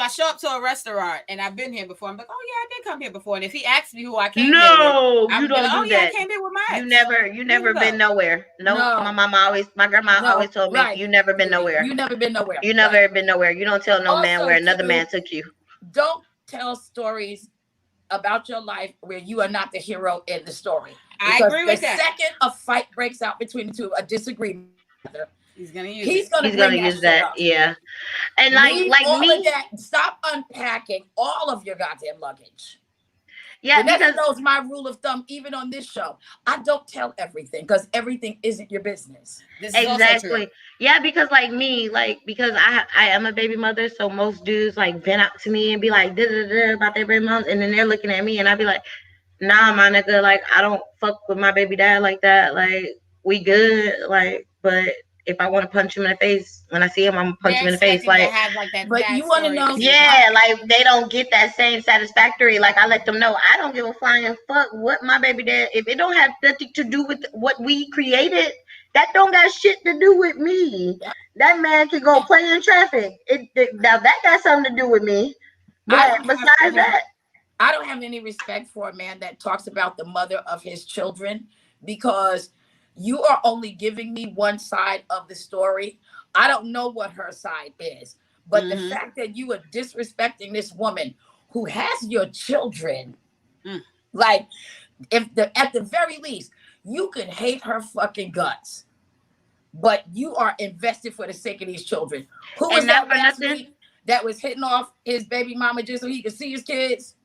S2: show up to a restaurant and I've been here before, I'm like, oh yeah, I did come here before. And if he asks me who I came here with,
S3: you don't
S2: like,
S3: do that.
S2: I came here with my ex.
S3: You never been nowhere. No. My grandma always told me, you never been nowhere.
S1: You never been nowhere.
S3: You never been nowhere. You don't tell no man where another man took you.
S1: Don't tell stories about your life where you are not the hero in the story.
S2: I agree with that.
S1: The second a fight breaks out between the two, a disagreement,
S2: he's gonna use
S3: that. Yeah. And like me,
S1: that, stop unpacking all of your goddamn luggage. Yeah, because knows my rule of thumb, even on this show. I don't tell everything because everything isn't your business.
S3: Exactly. Yeah, because because I am a baby mother, so most dudes like vent out to me and be like about their baby moms, and then they're looking at me and I be like, nah, my nigga, like I don't fuck with my baby dad like that. Like we good, like, but if I want to punch him in the face, when I see him, I'm gonna punch him in the face. Like
S1: but you want to know?
S3: Yeah, like they don't get that same satisfactory. Like I let them know I don't give a flying fuck what my baby dad. If it don't have nothing to do with what we created, that don't got shit to do with me. That man can go play in traffic. Now that got something to do with me. But besides that,
S1: I don't have any respect for a man that talks about the mother of his children because you are only giving me one side of the story. I don't know what her side is. But the fact that you are disrespecting this woman who has your children, like, at the very least, you can hate her fucking guts, but you are invested for the sake of these children. Who was that last week that was hitting off his baby mama just so he could see his kids?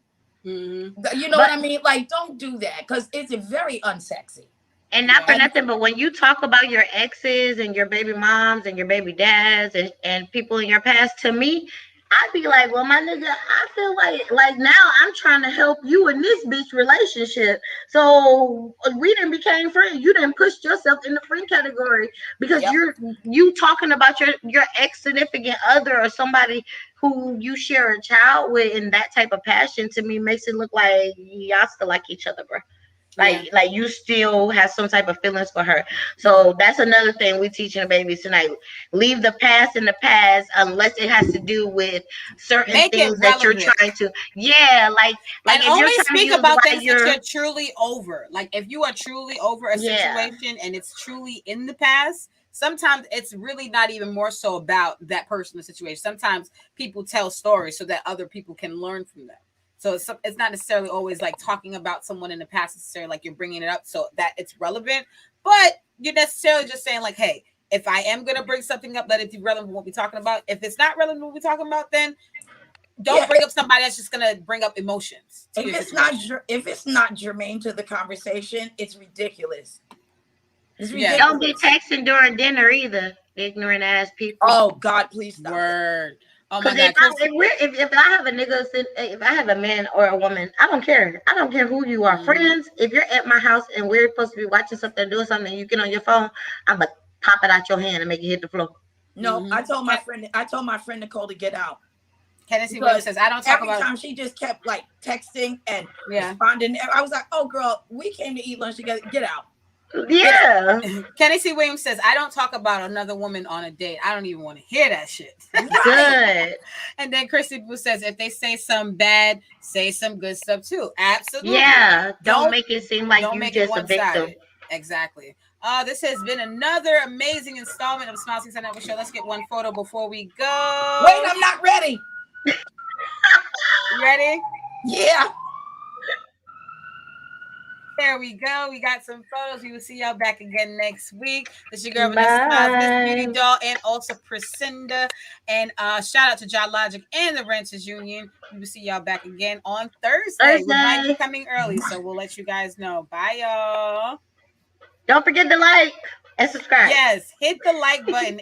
S1: You know what I mean? Like, don't do that, because it's very unsexy.
S3: And not for nothing, but when you talk about your exes and your baby moms and your baby dads and people in your past, to me, I'd be like, well, my nigga, I feel like now I'm trying to help you in this bitch relationship. So we didn't became friends. You didn't push yourself in the friend category because you talking about your ex significant other or somebody who you share a child with, and that type of passion to me makes it look like y'all still like each other, bro. Like you still have some type of feelings for her. So that's another thing we teaching the babies tonight. Leave the past in the past unless it has to do with certain things that you're trying to. Yeah, like
S2: and
S3: if
S2: only
S3: you're
S2: speak about things that you're truly over. Like if you are truly over a situation and it's truly in the past, sometimes it's really not even more so about that personal situation. Sometimes people tell stories so that other people can learn from them. So it's not necessarily always like talking about someone in the past necessarily, like you're bringing it up so that it's relevant, but you're necessarily just saying like, hey, if I am going to bring something up, let it be relevant what we're talking about. If it's not relevant what we're talking about, then don't bring up somebody that's just going to bring up emotions.
S1: If it's not germane to the conversation, it's ridiculous.
S3: It's ridiculous. Don't be texting during dinner either, ignorant ass people.
S1: Oh God, please stop.
S2: Word. Oh
S3: my God! If I have a nigga, if I have a man or a woman, I don't care. I don't care who you are. Friends, if you're at my house and we're supposed to be watching something, doing something, and you get on your phone, I'm gonna pop it out your hand and make it hit the floor.
S1: No, I told my friend Nicole to get out.
S2: Kennedy Williams says, "I don't talk about."
S1: Every time she just kept like texting and responding, I was like, "Oh, girl, we came to eat lunch together. Get out."
S3: Yeah.
S2: Kenny C. Williams says, I don't talk about another woman on a date. I don't even want to hear that shit.
S3: Good.
S2: And then Christy Boo says, if they say some bad, say some good stuff too. Absolutely.
S3: Yeah. Don't make it seem like you're just a victim.
S2: Exactly. This has been another amazing installment of Smilez Network Show. Let's get one photo before we go.
S1: Wait, I'm not ready.
S2: You ready?
S1: Yeah.
S2: There we go. We got some photos. We will see y'all back again next week. This is your girl, Vanessa Smilez, Mz.Beautidoll, and also Priscinda. And shout out to John Logic and the Renters Union. We will see y'all back again on Thursday. We might be coming early, so we'll let you guys know. Bye, y'all.
S3: Don't forget to like and subscribe.
S2: Yes, hit the like button